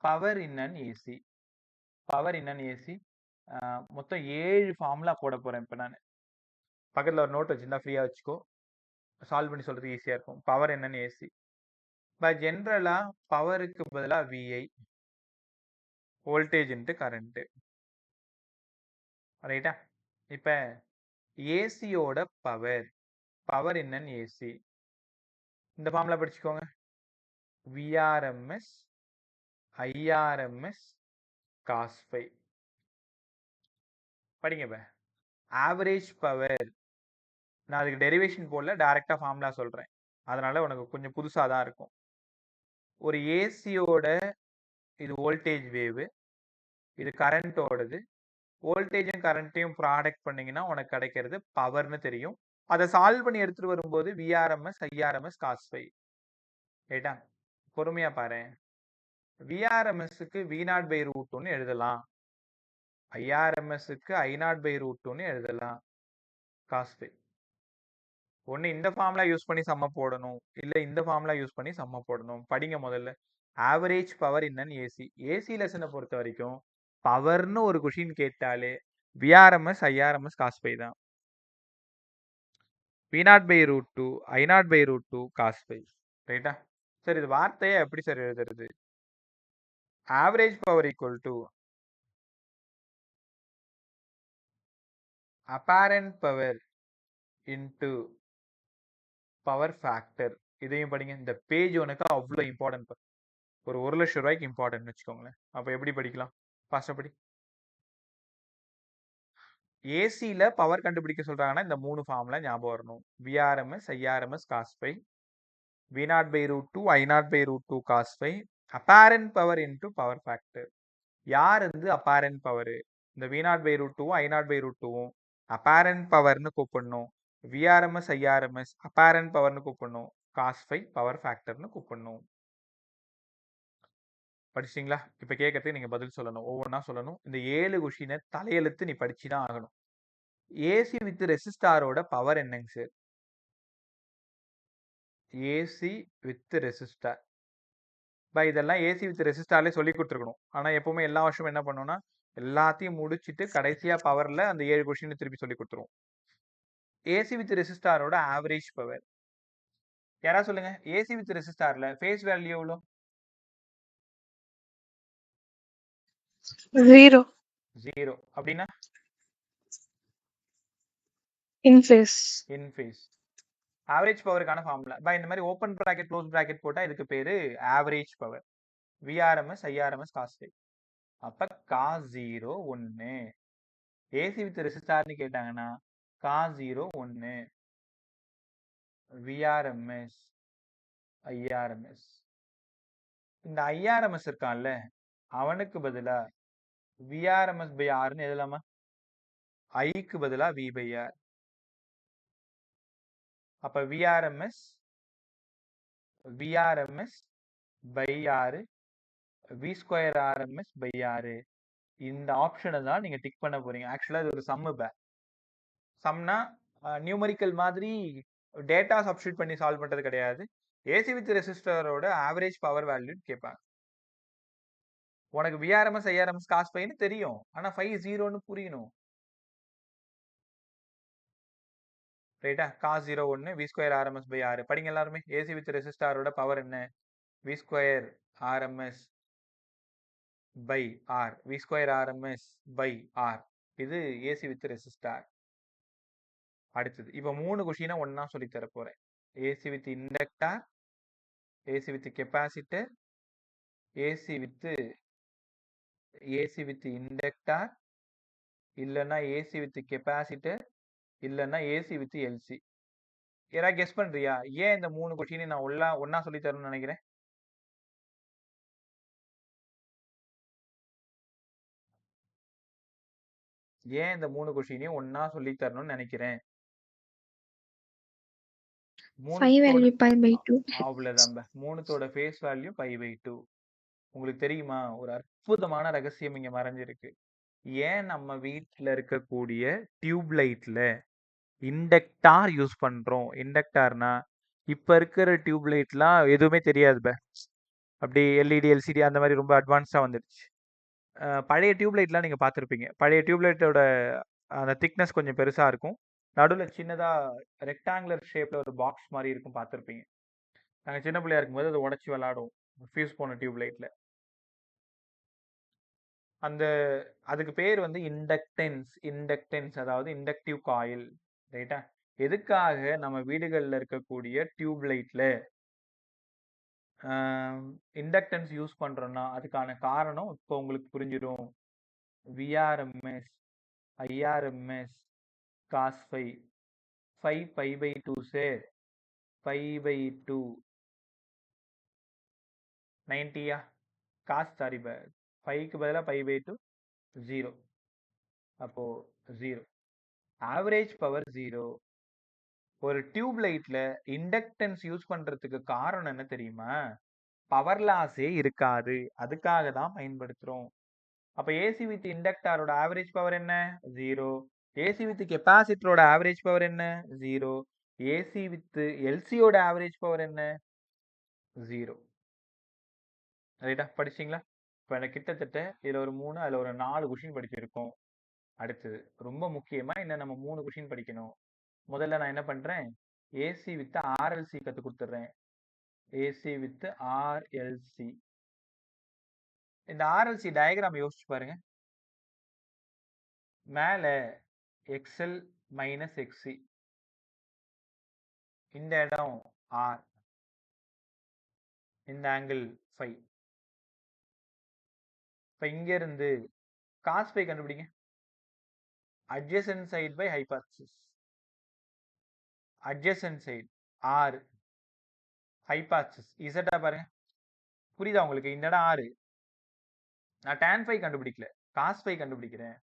Power in and AC. Power in and AC மொத்தம் 7 ஃபார்முலா போட போகிறேன் இப்போ நான். பக்கத்தில் ஒரு நோட் வச்சுருந்தா ஃப்ரீயாக வச்சுக்கோ. சால்வ் பண்ணி சொல்கிறது ஈஸியாக இருக்கும். பவர் என்னன்னு ஏசி. இப்போ ஜென்ரலாக பவருக்கு பதிலாக விஐ, வோல்டேஜ் இன்ட்டு கரண்ட்டு. ரைட்டா? இப்போ ஏசியோட பவர், பவர் என்னன்னு ஏசி, இந்த ஃபார்முலா படிச்சுக்கோங்க. VRMS IRMS cos phi. படிங்க இப்போ. ஆவரேஜ் பவர், நான் அதுக்கு டெரிவேஷன் போடல, டைரெக்டாக ஃபார்முலா சொல்கிறேன். அதனால உனக்கு கொஞ்சம் புதுசாக தான் இருக்கும். ஒரு ஏசியோட இது வோல்டேஜ் வேவு, இது கரண்ட்டோடது. வோல்டேஜும் கரண்ட்டையும் ப்ராடக்ட் பண்ணீங்கன்னா உனக்கு கிடைக்கிறது பவர்னு தெரியும். அதை சால்வ் பண்ணி எடுத்துட்டு வரும்போது விஆர்எம்எஸ் ஐஆர்எம்எஸ் காஸ் ஃபை. ரைட்டா? பொறுமையா பாரு. விஆர்எம்எஸ்க்கு V0/√2 எழுதலாம். ஐஆர்எம்எஸ்க்கு I0/√2 எழுதலாம். Cos phi. ஒன்று இந்த ஃபார்முலா யூஸ் பண்ணி சம்ம போடணும், இல்லை இந்த ஃபார்முலா யூஸ் பண்ணி சம்ம போடணும். படிங்க முதல்ல. ஆவரேஜ் பவர் என்னன்னு ஏசி. ஏசி லெசனை பொறுத்த வரைக்கும் பவர்னு ஒரு கொஷின் கேட்டாலே விஆர்எம்எஸ் ஐஆர்எம்எஸ் காஸ் ஃபை தான். V0/√2 I0/√2 cos five. ரைட்டா? சார் இது வார்த்தையை எப்படி சார் எழுதுறது? Average power equal to apparent power into power factor. இதையும் படிங்க. இந்த பேஜ் உனக்கு அவ்வளோ இம்பார்ட்டன்ட். ஒரு 1,00,000 ரூபாய்க்கு இம்பார்ட்டன்ட் வச்சுக்கோங்களேன். அப்போ எப்படி படிக்கலாம்? ஃபாஸ்ட்டாக படி. ஏசியில் பவர் கண்டுபிடிக்க சொல்கிறாங்கன்னா இந்த 3 ஃபார்முலா ஞாபகம் வரணும். VRMS IRMS cos phi, V0/√2 I0/√2 cos phi, apparent power into power factor. யார் அப்பேரண்ட் பவர்? இந்த V0/√2 I0/√2 அப்பேரண்ட் பவர்னு கூப்பிடணும். விஆர்எம்எஸ் ஐஆர்எம்எஸ் அப்பேரண்ட் பவர்னு கூப்பிடணும். காஸ் ஃபை பவர் ஃபேக்டர்னு கூப்பிடணும். படிச்சிங்களா? இப்போ கேட்கறதுக்கு நீங்கள் பதில் சொல்லணும், ஒவ்வொன்றா சொல்லணும். இந்த 7 கொஷினை தலையெழுத்து நீ படிச்சு தான் ஆகணும். ஏசி வித் ரெசிஸ்டாரோட பவர் என்னங்க சார்? AC with resistor. இதெல்லாம் ஏசி வித் ரெசிஸ்டார்லேயே சொல்லி கொடுத்துருக்கணும். ஆனால் எப்பவுமே எல்லா வருஷமும் என்ன பண்ணோம்னா எல்லாத்தையும் முடிச்சுட்டு கடைசியாக பவரில் அந்த 7 கொஷினை திருப்பி சொல்லி கொடுத்துருவோம். ஏசி வித் ரெசிஸ்டாரோட ஆவரேஜ் பவர் யாராவது சொல்லுங்க. ஏசி வித் ரெசிஸ்டார்ல ஃபேஸ் வேல்யூ எவ்வளோ? 0 அப்படின்னா இன் ஃபேஸ். ஆவரேஜ் பவருக்கான ஃபார்முலா இந்த மாதிரி ஓப்பன் பிராக்கெட் க்ளோஸ் பிராக்கெட் போட்டால் இதுக்கு பேரு average power. VRMS IRMS cos phi. அப்போ காஸ் 0 1. ஏசி வித் ரெசிஸ்டார்னு கேட்டாங்கன்னா காஸ் 0 1. VRMS IRMS. இந்த ஐஆர்எம்எஸ் இருக்கான்ல அவனுக்கு பதிலா விஆர்எம்எஸ் பை ஆர்னு எழுதலாமா? ஐக்கு பதிலா வி பை ஆர். அப்ப விஆர்எம்எஸ் பை ஆறு, வி ஸ்கொயர் ஆர்எம்எஸ் பை ஆறு. இந்த ஆப்ஷனை தான் நீங்க டிக் பண்ண போறீங்க. ஆக்சுவலா இது ஒரு சம்மு பே. சம்னா நியூமரிக்கல் மாதிரி டேட்டா சப்ஸ்டியூட் பண்ணி சால்வ் பண்றது கிடையாது. ஏசி வித் ரெசிஸ்டரோட ஆவரேஜ் பவர் வேல்யூ கேட்பாங்க. உனக்கு விஆர்எம்எஸ் ஐஆர்எம்எஸ் காஸ் ஃபைன்னு தெரியும், ஆனா 5 0ன்னு புரியணும். ரைட்டா? Cos 0 1 V square RMS by R. படிங்க எல்லாருமே. ஏசி வித் ரெசிஸ்டாரோட பவர் என்ன? V square RMS by R. V square RMS by R. இது ஏசி வித் ரெசிஸ்டார். அடுத்தது இப்போ 3 கொஷினை ஒன்னா சொல்லி தர போறேன். AC with inductor, AC with capacitor, AC with inductor, இல்லைன்னா ஏசி வித் கெப்பாசிட்டர், இல்லைன்னா ஏசி வித் எல்சி. யாராவது கெஸ் பண்றியா? ஏன் இந்த 3 கொஸ்டினையும் நான் ஒண்ணா சொல்லி தரணும்னு நினைக்கிறேன்? ஏன் இந்த 3 கொஸ்டினையும் ஒண்ணா சொல்லி தரணும்னு நினைக்கிறேன்? 5 மூணுத்தோட will be pi by 2. அவ்வளவுதான். மூணுத்தோட ஃபேஸ் வேல்யூ π/2. உங்களுக்கு தெரியுமா? ஒரு அற்புதமான ரகசியம் இங்க மறைஞ்சிருக்கு. ஏன் நம்ம வீட்ல இருக்கக்கூடிய டியூப் லைட்ல இண்டக்டார் யூஸ் பண்றோம்? இண்டக்டார்னா இப்ப இருக்கிற டியூப் லைட்லாம் எதுவுமே தெரியாது. அப்படி எல்இடி, எல்சிடி அந்த மாதிரி ரொம்ப அட்வான்ஸா வந்துடுச்சு. பழைய டியூப் லைட்லாம் நீங்க பார்த்துருப்பீங்க. பழைய டியூப் லைட்டோட அந்த திக்னஸ் கொஞ்சம் பெருசா இருக்கும். நடுவுல சின்னதா ரெக்டாங்குலர் ஷேப்ல ஒரு பாக்ஸ் மாதிரி இருக்கும், பார்த்துருப்பீங்க. நாங்க சின்ன பிள்ளையா இருக்கும்போது அதை உடைச்சு விளையாடுவோம், ஃபியூஸ் போன டியூப் லைட்ல. அதுக்கு பேர் வந்து இண்டக்டன்ஸ், அதாவது இண்டக்டிவ் காயில். ரைட்டா? எதுக்காக நம்ம வீடுகள்ல இருக்கக்கூடிய டியூப் லைட்ல இண்டக்டன்ஸ் யூஸ் பண்றோம்னா அதுக்கான காரணம் இப்போ உங்களுக்கு புரிஞ்சிடும். VRMS, IRMS, cos phi, 5 π/2 sir, π/2 90யா? காஸ் சாரி, 5க்கு பதிலாக π/2 0. அப்போ 0. Average power 0. ஒரு டியூப் லைட்ல இண்டக்டன்ஸ் யூஸ் பண்றதுக்கு காரணம் என்ன தெரியுமா? பவர் லாஸே இருக்காது, அதுக்காக தான் பயன்படுத்துறோம். அப்ப ஏசி வித் இண்டக்டாரோட ஆவரேஜ் பவர் என்ன? 0. ஏசி வித் கெப்பாசிட்டரோட ஆவரேஜ் பவர் என்ன? 0. ஏசி வித் எல்சியோட ஆவரேஜ் பவர் என்ன? 0. ரைட்டா? படிச்சிங்களா? இப்போ எனக்கு கிட்டத்தட்ட இதுல ஒரு 3, அதுல ஒரு 4 கொஸ்டின் படிச்சிருக்கோம். அடுத்தது ரொம்ப முக்கியமா இன்னும் நம்ம 3 கொஸ்டின் படிக்கணும். முதல்ல நான் என்ன பண்றேன்? ஏசி வித் ஆர்எல்சி கத்து கொடுத்துட்றேன். AC with RLC. இந்த ஆர்எல்சி டயக்ராம் யோசிச்சு பாருங்க. மேல எக்ஸ்எல் மைனஸ் எக்ஸி, இந்த இடம் ஆர், இந்த ஆங்கிள் ஃபை. இப்ப இங்க இருந்து காஸ் ஃபை கண்டுபிடிங்க. Adjacent side by hypothesis. Adjacent side R, hypothesis இசட்டா பாருங்க. புரியுதா உங்களுக்கு? இந்த இடம் ஆறு. நான் tan ஃபை கண்டுபிடிக்கல, காஸ் ஃபை கண்டுபிடிக்கிறேன்.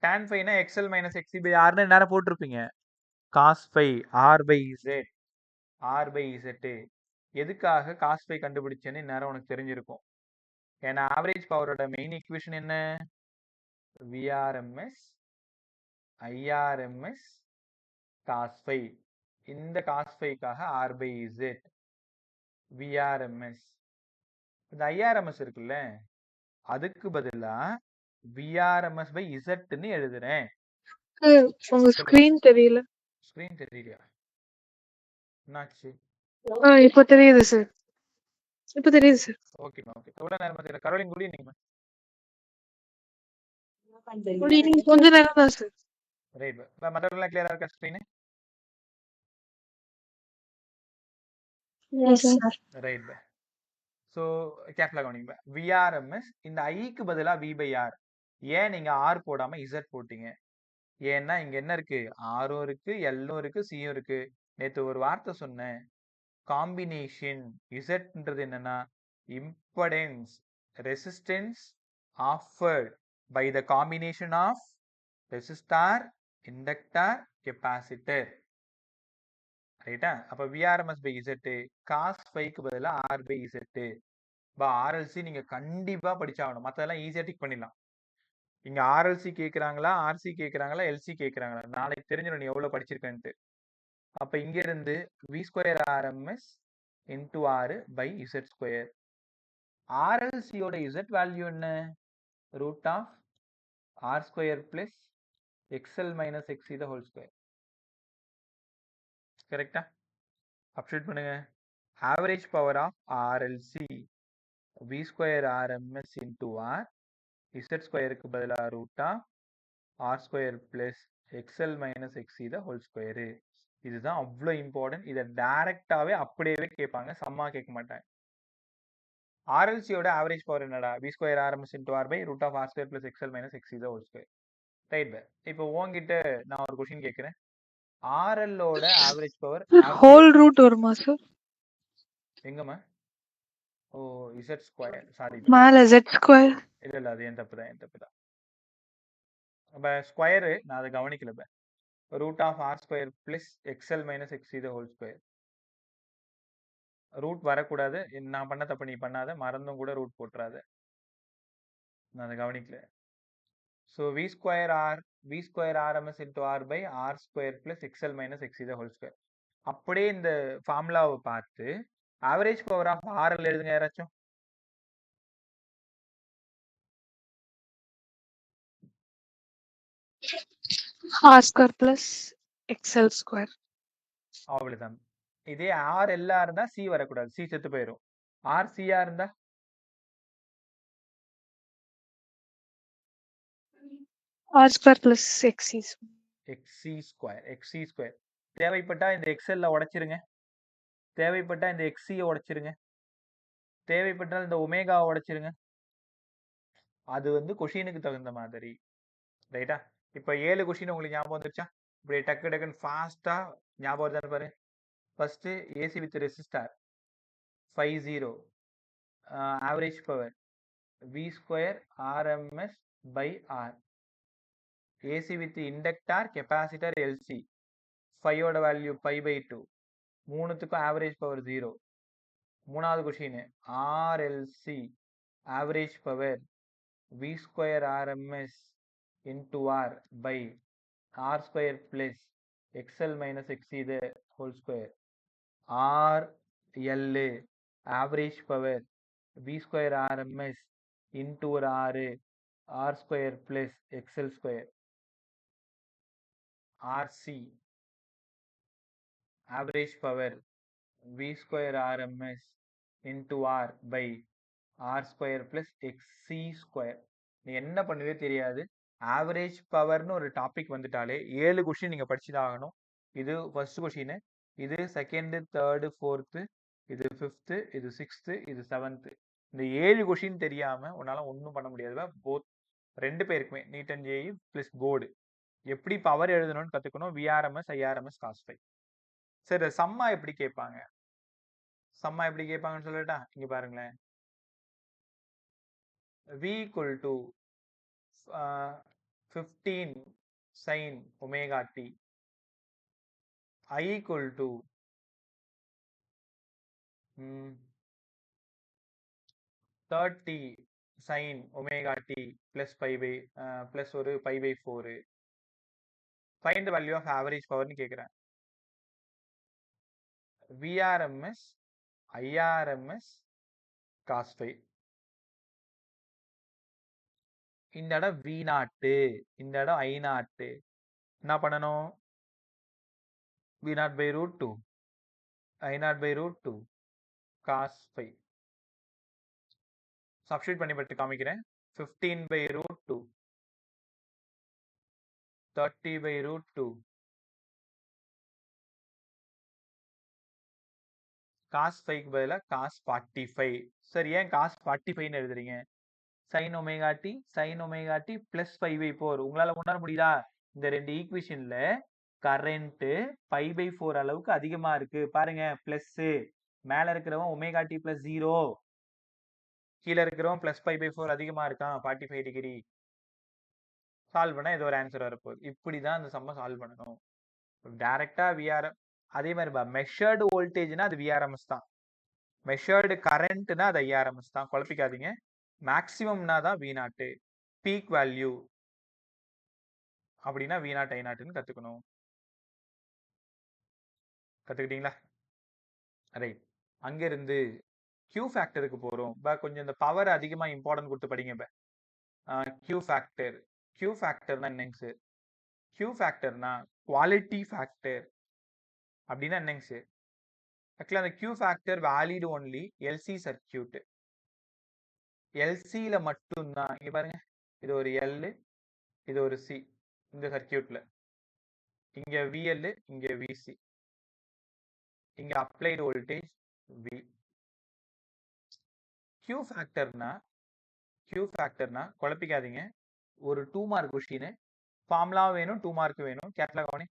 tan ஃபைனா எக்ஸ்எல் மைனஸ் எக்ஸி பை ஆர்னு நேரம் போட்டிருப்பீங்க. Cos phi R by Z, R by Z. எதுக்காக காஸ் ஃபை கண்டுபிடிச்சேன்னு நேரம் உனக்கு தெரிஞ்சிருக்கும். ஏன்னா ஆவரேஜ் பவரோட மெயின் ஈக்குவேஷன் என்ன? VRMS IRMS cos phi. இந்த காஸ் ஃபைக்காக ஆர் பை இசட் விஆர்எம்எஸ். இந்த ஐஆர்எம்எஸ் இருக்குல்ல, அதுக்கு பதிலா விஆர்எம்எஸ் பை இசட்னு எழுதுறேன். உங்க ஸ்கிரீன் தெரியல. ஸ்கிரீன் தெரியலையா? என்னாச்சு? இப்போ தெரியுது சார். இப்போ தெரியுது சார். Okay okay. எவ்வளவு நேரம் தெரியல? கரோலின் குடி நீங்க. கொஞ்ச நேரம் தான் சார். ரைட். மற்றவங்களாம் கிளியரா இருக்கா screen? Yes, sir. Right. So கேர்ஃபுல்லாக கவனிங்க. விஆர்எம்எஸ் இந்த ஐக்கு பதிலாக வி பை ஆர். ஏன் நீங்க ஆர் போடாம இசட் போட்டீங்க? ஏன்னா இங்க என்ன இருக்கு? ஆரும் இருக்கு, எல்லும் இருக்கு, சியும் இருக்கு. நேற்று ஒரு வார்த்தை சொன்னேன், காம்பினேஷன். இசட்ன்றது என்னன்னா impedance, resistance offered by the combination of resistor, inductor, capacitor. ரைட்டா? அப்ப விஆர்எம்எஸ் பை இசட்டு, காஸ் ஃபைக்கு பதிலாக ஆர் பை இசட்டு. ஆர்எல்சி நீங்க கண்டிப்பா படிச்சாகணும். மற்றதெல்லாம் ஈஸியா டிக் பண்ணிடலாம். இங்க ஆர்எல்சி கேட்குறாங்களா, ஆர்சி கேட்குறாங்களா, எல்சி கேட்குறாங்களா, நாளைக்கு தெரிஞ்சிடும் நீ எவ்வளவு படிச்சிருக்கேன்ட்டு. அப்ப இங்க இருந்து V square RMS into R by Z square. ஆர்எல்சியோட இசட் வேல்யூ என்ன? Root of R square plus XL minus XC the whole square. கரெக்டா? அப்டேட் பண்ணுங்க. Average power of RLC V square RMS into R, Z ஸ்கொயருக்கு பதிலாக root of R square plus XL minus XC the whole square. இதுதான் அவ்வளோ important. இதை டைரக்டாவே அப்படியே கேட்பாங்க, சம்மா கேட்க மாட்டாங்க. ஆர்எல்சியோட ஆவரேஜ் பவர் என்னடா? V square RMS into R by root of R square plus XL minus XC the whole square. Right by. இப்போ உங்ககிட்ட நான் ஒரு கொஸ்டின் கேட்குறேன். RL ஓட ஆவரேஜ் பவர் ஹோல் ரூட் வருமா சார்? எங்கம்மா? ஓ Z ஸ்கொயர் சாரி மேல Z ஸ்கொயர். இல்ல அது என் தப்பு தான். அப்ப ஸ்கொயர் நான் அதை கவனிக்கல. Root of R square plus XL minus XC the whole square. Root வரக்கூடாது. நான் பண்ண தப்பு நீ பண்ணாத, மறந்தும் கூட ரூட் போட்டுறாத. நான் அதை கவனிக்கல. So V square RMS into R by R square plus XL minus XC the whole square. அப்படியே இந்த ஃபார்முலாவை பார்த்து ஆவரேஜ் பவர் ஆஃப் RL எழுதுங்க யாராச்சும். R square plus XL square. அவ்வளவுதான். இதே R LA இருந்தா C வரக்கூடாது, C செத்து போயிடும். R CA இருந்தா R square plus XC square. தேவைப்பட்டா இந்த XL உடைச்சிருங்க, தேவைப்பட்டா இந்த XC உடைச்சிருங்க, தேவைப்பட்டால் இந்த ஒமேகா உடைச்சிருங்க. அது வந்து கொஷினுக்கு தகுந்த மாதிரி, ரைட்டா? இப்ப 7 கொஷின் உங்களுக்கு ஞாபகம் வந்துருச்சா? இப்படி டக்கு டக்குன்னு ஃபாஸ்டா ஞாபகம் வருதான்னு பாரு. First AC with resistor 50 average power V square RMS by R. AC with inductor capacitor LC 5 ஓட வேல்யூ பை பை 2. மூணுத்துக்கும் ஆவரேஜ் பவர் 0. மூணாவது question RLC average power V square RMS into R by R square plus XL minus XC the whole square. RL average power V square RMS into R square plus XL square. RC average power V square RMS into R by R square plus XC square. நீ என்ன பண்ணுவே தெரியாது. Average பவர்னு ஒரு topic வந்துட்டாலே 7 question நீங்க படிச்சுதான் ஆகணும். இது first question, இது செகண்ட், தேர்ட், ஃபோர்த், இது ஃபிஃப்த், இது சிக்ஸ்த், இது செவன்த். இந்த 7 கொஸ்டின் தெரியாம உன்னால ஒன்றும் பண்ண முடியாது. போத் ரெண்டு பேருக்குமே NEET and JEE plus board எப்படி பவர் எழுதணும்னு கத்துக்கணும். VRMS IRMS cos phi. சரி, சம்மா எப்படி கேட்பாங்க? சம்மா எப்படி கேட்பாங்கன்னு சொல்லட்டா? இங்க பாருங்களேன். V equal to 15 sin omega t, I equal to 30 sin omega t plus pi by plus ஒரு pi by 4. Find the value of average power னு கேக்குறேன். VRMS IRMS cos phi. இந்த இடம் V0, இந்த இடம் I0. என்ன பண்ணணும்? V0 by root 2, I0 by root 2 cos phi. Substitute பண்ணி பட்டு காமிக்கிறேன். 15 by root 2, 30 by root 2 cos phi க்கு பதிலா cos 45. சரி, ஏன் cos 45 ன்னு எழுதுறீங்க? sin omega t plus pi by 4. உங்களால உணர முடியுதா? இந்த ரெண்டு ஈக்குவேஷன்ல கரண்ட் pi by 4 அளவுக்கு அதிகமா இருக்கு பாருங்க. பிளஸ் மேல இருக்கிறவன் ஒமேகா டி பிளஸ் 0, கீழே இருக்கிறவன் பிளஸ் pi by 4 அதிகமா இருக்கான் 45 டிகிரி. சால்வ் பண்ணா ஏதோ ஒரு ஆன்சர் வரப்போகுது. இப்படிதான் அந்த சம்ம சால்வ் பண்ணணும். டைரக்டா விஆர்எம். அதே மாதிரி மெஷர்டு வோல்டேஜ்னா அது விஆர்எம்எஸ் தான், மெஷர்டு கரண்ட்னா அது ஐஆர்எம்எஸ் தான். குழப்பிக்காதீங்க. மேக்சிமம்னா தான் V0, பீக் வேல்யூ அப்படின்னா V0 I0ன்னு கத்துக்கணும். கத்துக்கிட்டீங்களா? ரைட். அங்கிருந்து Q ஃபேக்டருக்கு போறோம். கொஞ்சம் இந்த பவர் அதிகமா இம்பார்ட்டன்ட் கொடுத்து படிங்க. Q ஃபேக்டர்னா என்னங்க சார்? Q ஃபேக்டர்னா குவாலிட்டி ஃபேக்டர் அப்படின்னா என்னங்க சார்? ஆக்சுவலா அந்த Q factor valid only LC circuit. LCல மட்டும்தான். இங்க பாருங்க, இது ஒரு L, இது ஒரு C. இந்த சர்க்கியூட்ல இங்க VL, இங்க VC, இங்க அப்ளைடு வோல்டேஜ் V. Q ஃபேக்டர்னா குழப்பிக்காதீங்க. ஒரு 2 மார்க் கொஸ்டின், ஃபார்முலா வேணும், 2 மார்க் வேணும். கேட்லாக் கவனி.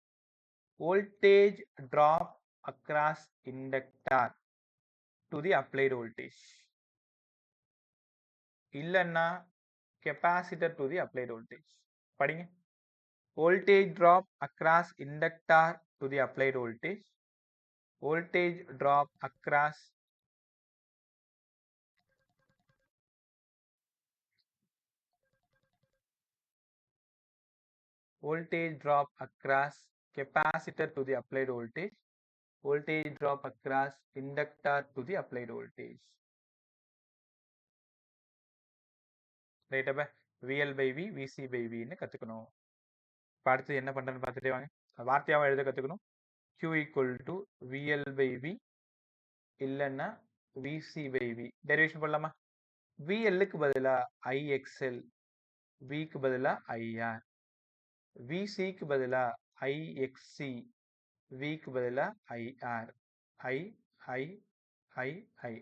voltage drop across inductor to the applied voltage. இல்லன்னா capacitor to the applied voltage. படிங்க. Voltage drop across inductor to the applied voltage. Voltage drop across capacitor to the applied voltage. Voltage drop across inductor to the applied voltage. Right அப்ப VL by V, VC by V ன்னு கத்துக்கணும். இப்ப அடுத்து என்ன பண்றேன்னு பார்த்துட்டே வாங்க. வார்த்தையாவா எழுத கத்துக்கணும். Q equal to VL by V இல்லன்னா VC by V. டெரிவேஷன் பண்ணலாமா? VL க்கு பதிலா IXL, V க்கு பதிலா IR, VC க்கு பதிலா IXC, V க்கு பதிலா IR, I.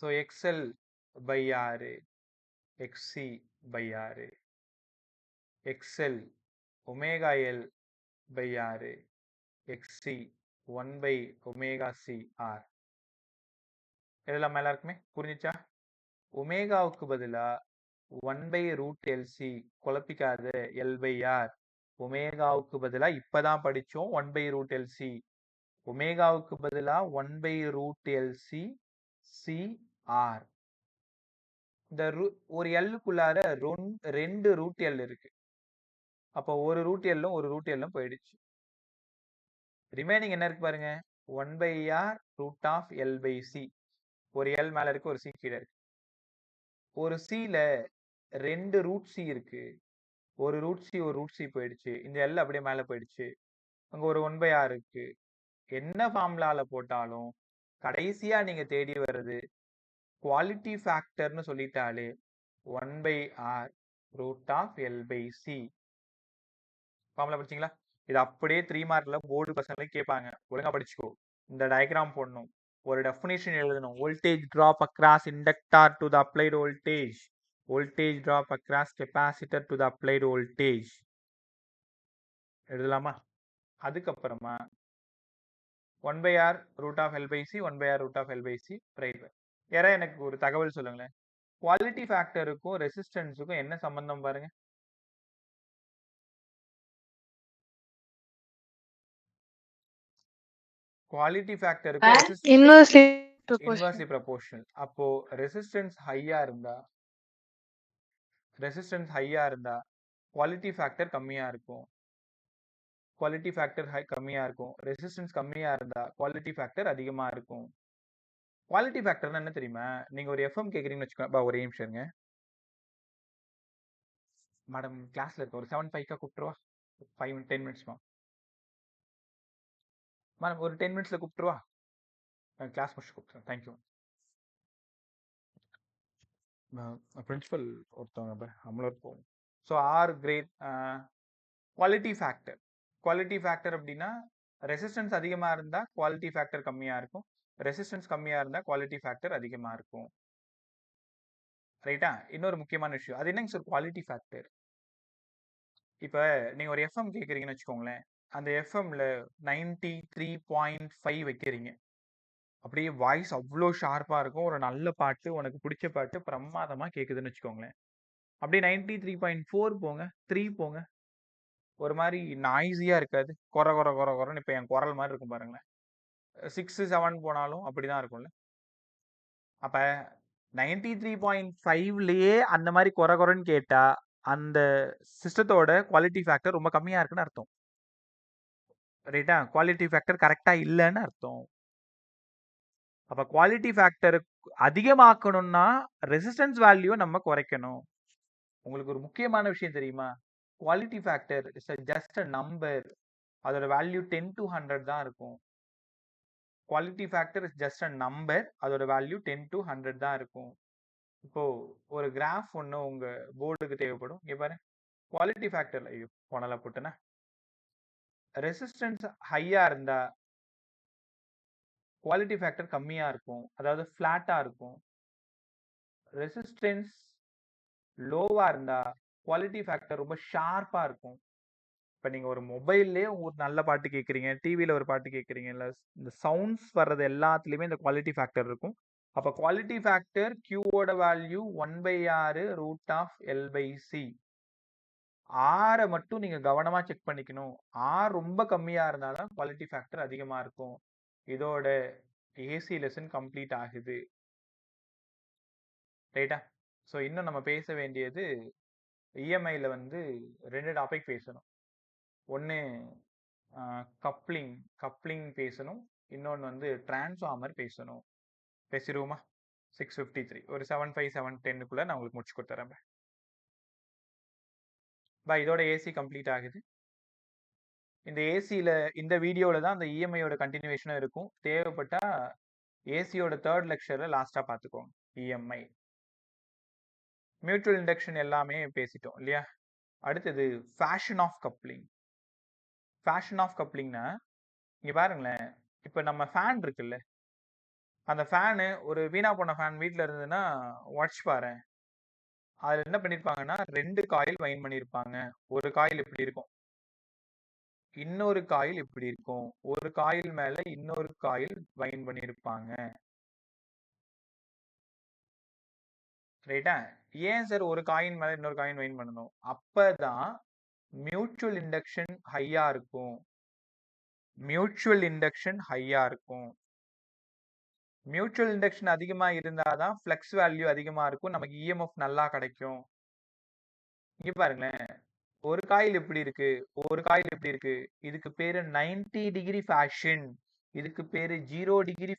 So XL by R, XC by R, XL omega L by R, XC 1 by omega C R. இதெல்லாம் மேல இருக்குமே, புரிஞ்சுச்சா? ஒமேகாவுக்கு பதிலா 1 by root LC, குழப்பிக்காத L by R. ஒமேகாவுக்கு பதிலா இப்பதான் படிச்சோம் 1 by root LC. ஒமேகாவுக்கு பதிலா 1 by root LC CR. இந்த ஒரு எல்லுக்குள்ளார 2 ரூட் எல் இருக்கு. அப்போ ஒரு ரூட் எல்லும் ஒரு ரூட் எல்லும் போயிடுச்சு. ரிமைனிங் என்ன இருக்கு பாருங்க, 1 by R root of L by C. ஒரு எல் மேல இருக்கு, ஒரு சி கீழே இருக்கு. ஒரு சில 2 ரூட் சி இருக்கு. ஒரு ரூட் சி ஒரு ரூட் சி போயிடுச்சு. இந்த எல் அப்படியே மேல போயிடுச்சு. அங்க ஒரு 1 by R இருக்கு. என்ன ஃபார்முலால போட்டாலும் கடைசியா நீங்க தேடி வர்றது குவாலிட்டி ஃபேக்டர்னு சொல்லிட்டாலே 1 by R root of L by C. Formula படிச்சீங்களா? இது அப்படியே 3 மார்க்ல போர்டு பசங்களே கேட்பாங்க. ஒழுங்கா படிச்சுக்கோ. இந்த டயக்ராம் போடணும், ஒரு டெஃபினிஷன் எழுதணும். Voltage drop across inductor to the applied voltage, voltage drop across capacitor to the applied voltage எழுதலாமா? அதுக்கப்புறமா 1 by R root of L by C, 1 by R root of L by C right. யாரா எனக்கு ஒரு தகவல் சொல்லுங்களேன், quality ஃபேக்டருக்கும் ரெசிஸ்டன்ஸுக்கும் என்ன சம்பந்தம் பாருங்க. குவாலிட்டி ஃபேக்டருக்கும் Inversely proportional. Inversely proportional. அப்போ ரெசிஸ்டன்ஸ் ஹையா இருந்தா குவாலிட்டி ஃபேக்டர் கம்மியா இருக்கும். குவாலிட்டி ஃபேக்டர் கம்மியா இருக்கும். ரெசிஸ்டன்ஸ் கம்மியா இருந்தா குவாலிட்டி ஃபேக்டர் அதிகமா இருக்கும். குவாலிட்டி ஃபேக்டர்னா என்ன தெரியுமா? நீங்க ஒரு எஃப்எம் கேக்குறீங்கன்னு வச்சுக்கோங்க. ஒரே நிமிஷம் இருங்க மேடம், கிளாஸ்ல இருக்க. ஒரு 7:05 கூப்பிட்டுருவா. 10 மினிட்ஸ்மா மேடம், ஒரு 10 மினிட்ஸ்ல கூப்பிட்டுருவா. கிளாஸ் முடிச்சு கூப்பிட்டுறேன். தேங்க்யூ. பிரின்சிபல் ஒருத்தவங்க நம்மளோட போகும். So R great quality factor. Quality factor அப்படின்னா ரெசிஸ்டன்ஸ் அதிகமா இருந்தா குவாலிட்டி ஃபேக்டர் கம்மியா இருக்கும். ரெசிஸ்டன்ஸ் கம்மியா இருந்தா குவாலிட்டி ஃபேக்டர் அதிகமா இருக்கும். ரைட்டா? இன்னொரு முக்கியமான விஷயம், அது என்னங்க சார் குவாலிட்டி ஃபேக்டர்? இப்ப நீங்க ஒரு எஃப்எம் கேக்குறீங்கன்னு வச்சுக்கோங்களேன். அந்த எஃப்எம்ல 93.5 வைக்கிறீங்க. அப்படியே வாய்ஸ் அவ்வளோ ஷார்ப்பா இருக்கும். ஒரு நல்ல பாட்டு, உனக்கு பிடிச்ச பாட்டு பிரமாதமா கேக்குதுன்னு வச்சுக்கோங்களேன். அப்படியே 93.4 போங்க, 3 போங்க. ஒரு மாதிரி நாய்ஸியா இருக்காது. கொரன்னு இப்ப என் குரல் மாதிரி இருக்கும் பாருங்களேன். 6, 7 போனாலும் அப்படிதான் இருக்கும்ல. அப்ப 93.5லயே அந்த மாதிரி கொரன்னு கேட்டா அந்த சிஸ்டத்தோட குவாலிட்டி ஃபேக்டர் ரொம்ப கம்மியா இருக்குன்னு அர்த்தம். ரைட்டா? குவாலிட்டி ஃபேக்டர் கரெக்டா இல்லைன்னு அர்த்தம். அப்ப குவாலிட்டி ஃபேக்டர் அதிகமாக்கணும்னா ரெசிஸ்டன்ஸ் வேல்யூ நம்ம குறைக்கணும். உங்களுக்கு ஒரு முக்கியமான விஷயம் தெரியுமா? Quality factor is just a number. அதோட வேல்யூ 10 to 100 தான் இருக்கும். Quality factor is just a number. அதோட வேல்யூ 10 to 100 தான் இருக்கும். இப்போ ஒரு கிராஃப் ஒன்று உங்க போர்டுக்கு தேவைப்படும். இங்க பாரு, குவாலிட்டி ஃபேக்டர் ஐயோ போனல போட்டுனா, ரெசிஸ்டன்ஸ் ஹையா இருந்தா குவாலிட்டி ஃபேக்டர் கம்மியா இருக்கும், அதாவது ஃபிளாட்டா இருக்கும். ரெசிஸ்டன்ஸ் லோவா இருந்தா குவாலிட்டி ஃபேக்டர் ரொம்ப ஷார்ப்பா இருக்கும். இப்ப நீங்க ஒரு மொபைல்லயே ஒரு நல்ல பாட்டு கேட்குறீங்க, டிவில ஒரு பாட்டு கேட்குறீங்க, இல்ல இந்த சவுண்ட்ஸ் வர்றது எல்லாத்துலயுமே இந்த குவாலிட்டி ஃபேக்டர் இருக்கும். அப்ப குவாலிட்டி ஃபேக்டர் Qவோட value 1/6 root of L by C. ஆரை மட்டும் நீங்க கவனமா செக் பண்ணிக்கணும். ஆர் ரொம்ப கம்மியா இருந்தாதான் குவாலிட்டி ஃபேக்டர் அதிகமா இருக்கும். இதோட ஏசி லெசன் கம்ப்ளீட் ஆகுது. ரைட்டா? ஸோ இன்னும் நம்ம பேச வேண்டியது இஎம்ஐல வந்து 2 டாபிக் பேசணும். ஒன்று கப்ளிங் பேசணும். இன்னொன்று வந்து டிரான்ஸ்ஃபார்மர் பேசணும். பேசிடுவோமா? 6:53 ஒரு 7:05 7:10 நான் உங்களுக்கு முடிச்சு கொடுத்துறேன். இதோட ஏசி கம்ப்ளீட் ஆகுது. இந்த ஏசியில் இந்த வீடியோவில் தான் அந்த இஎம்ஐயோட கண்டினியூவேஷனும் இருக்கும். தேவைப்பட்டா ஏசியோட 3rd லெக்சரில் லாஸ்ட்டாக பார்த்துக்கோங்க. இஎம்ஐ மியூச்சுவல் இண்டக்ஷன் எல்லாமே பேசிட்டோம் இல்லையா? அடுத்தது fashion of coupling. Fashion of கப்ளிங்னா இங்கே பாருங்களேன், இப்போ நம்ம ஃபேன் இருக்குல்ல, அந்த ஃபேனு ஒரு வீணா போன ஃபேன் வீட்டில் இருந்ததுன்னா உடச்சு பாரு. அதில் என்ன பண்ணியிருப்பாங்கன்னா 2 காயில் வைண்ட் பண்ணியிருப்பாங்க. ஒரு காயில் இப்படி இருக்கும், இன்னொரு காயில் இப்படி இருக்கும், ஒரு காயில் மேல இன்னொரு காயில் வைண்ட் பண்ணியிருப்பாங்க. ரைட்டா? ஏன் சார் ஒரு காயின் மேல இன்னொரு காயின் வைண்ட் பண்ணணும்? அப்பதான் மியூச்சுவல் இண்டக்ஷன் ஹையா இருக்கும். மியூச்சுவல் இண்டக்ஷன் ஹையா இருக்கும். மியூச்சுவல் இண்டக்ஷன் அதிகமா இருந்தாதான் ஃப்ளக்ஸ் வேல்யூ அதிகமா இருக்கும், நமக்கு இஎம்எஃப் நல்லா கிடைக்கும். இங்க பாருங்களேன், ஒரு காயில் இப்படி இருக்கு, ஒரு காயில் இப்படி இருக்கு. இதுக்கு பேரு 90 டிகிரி ஃபேஷன், இதுக்கு பேரு 0 டிகிரி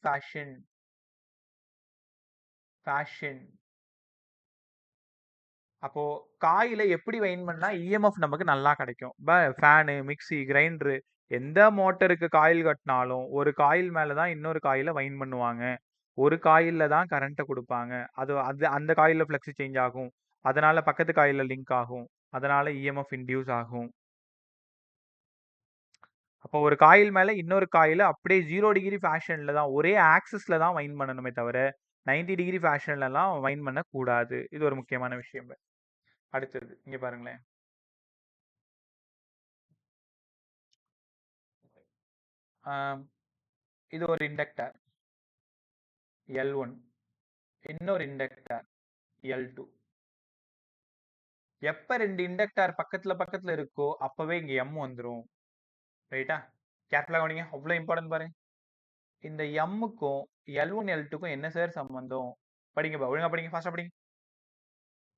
ஃபேஷன். அப்போ காயில எப்படி வைண்ட் பண்ணா இஎம்எஃப் நமக்கு நல்லா கிடைக்கும்? ஃபேனு, மிக்சி, கிரைண்டரு, எந்த மோட்டருக்கு காயில் கட்டினாலும் ஒரு காயில் மேலதான் இன்னொரு காயில வைண்ட் பண்ணுவாங்க. ஒரு காயில்ல தான் கரண்ட்டை கொடுப்பாங்க. அது அது அந்த காயில ஃப்ளக்ஸ் சேஞ்ச் ஆகும். அதனால பக்கத்து காயில லிங்க் ஆகும். அதனால இஎம்எஃப் இன்டியூஸ் ஆகும். அப்போ ஒரு காயில் மேல இன்னொரு காயில அப்படியே 0 டிகிரி ஃபேஷன்ல தான், ஒரே ஆக்சிஸ்ல தான் வைண்ட் பண்ணணுமே தவிர 90 டிகிரி ஃபேஷன்ல எல்லாம் வைண்ட் பண்ண கூடாது. இது ஒரு முக்கியமான விஷயம். அடுத்தது இங்க பாருங்களேன், இது ஒரு இண்டக்டர் L1, இன்னொரு இண்டக்டர் L2. எப்ப 2 இண்டக்டர் பக்கத்துல இருக்கோ அப்பவே இங்க M வந்துரும். ரைட்டா? கேர்ஃபுல்லா கவனிங்க, அவ்வளவு இம்பார்ட்டன்ட் பாருங்க. இந்த M-க்கும் L1 L2க்கும் என்ன சார் சம்பந்தம்? படிங்க, ஒழுங்கா படிங்க, ஃபாஸ்டா படிங்க.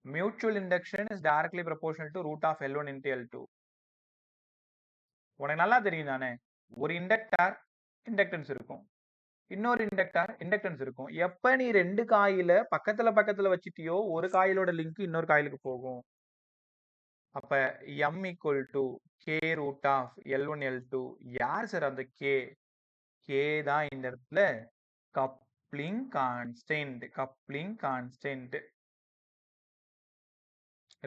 Mutual induction is directly proportional to root of L1 into L2. உனக்கு நல்லா தெரியும் தானே, ஒரு இண்டக்டர் இண்டக்டன்ஸ் இருக்கும், இன்னொரு இண்டக்டர் இண்டக்டன்ஸ் இருக்கும். எப்ப நீ 2 காயில பக்கத்துல வச்சிட்டியோ ஒரு காயிலோட லிங்க் இன்னொரு காயிலுக்கு போகும். அப்ப M = K root of L1 L2. யார் சார் அந்த K? K தான் இந்த இடத்துல கப்ளிங் கான்ஸ்டன்ட்.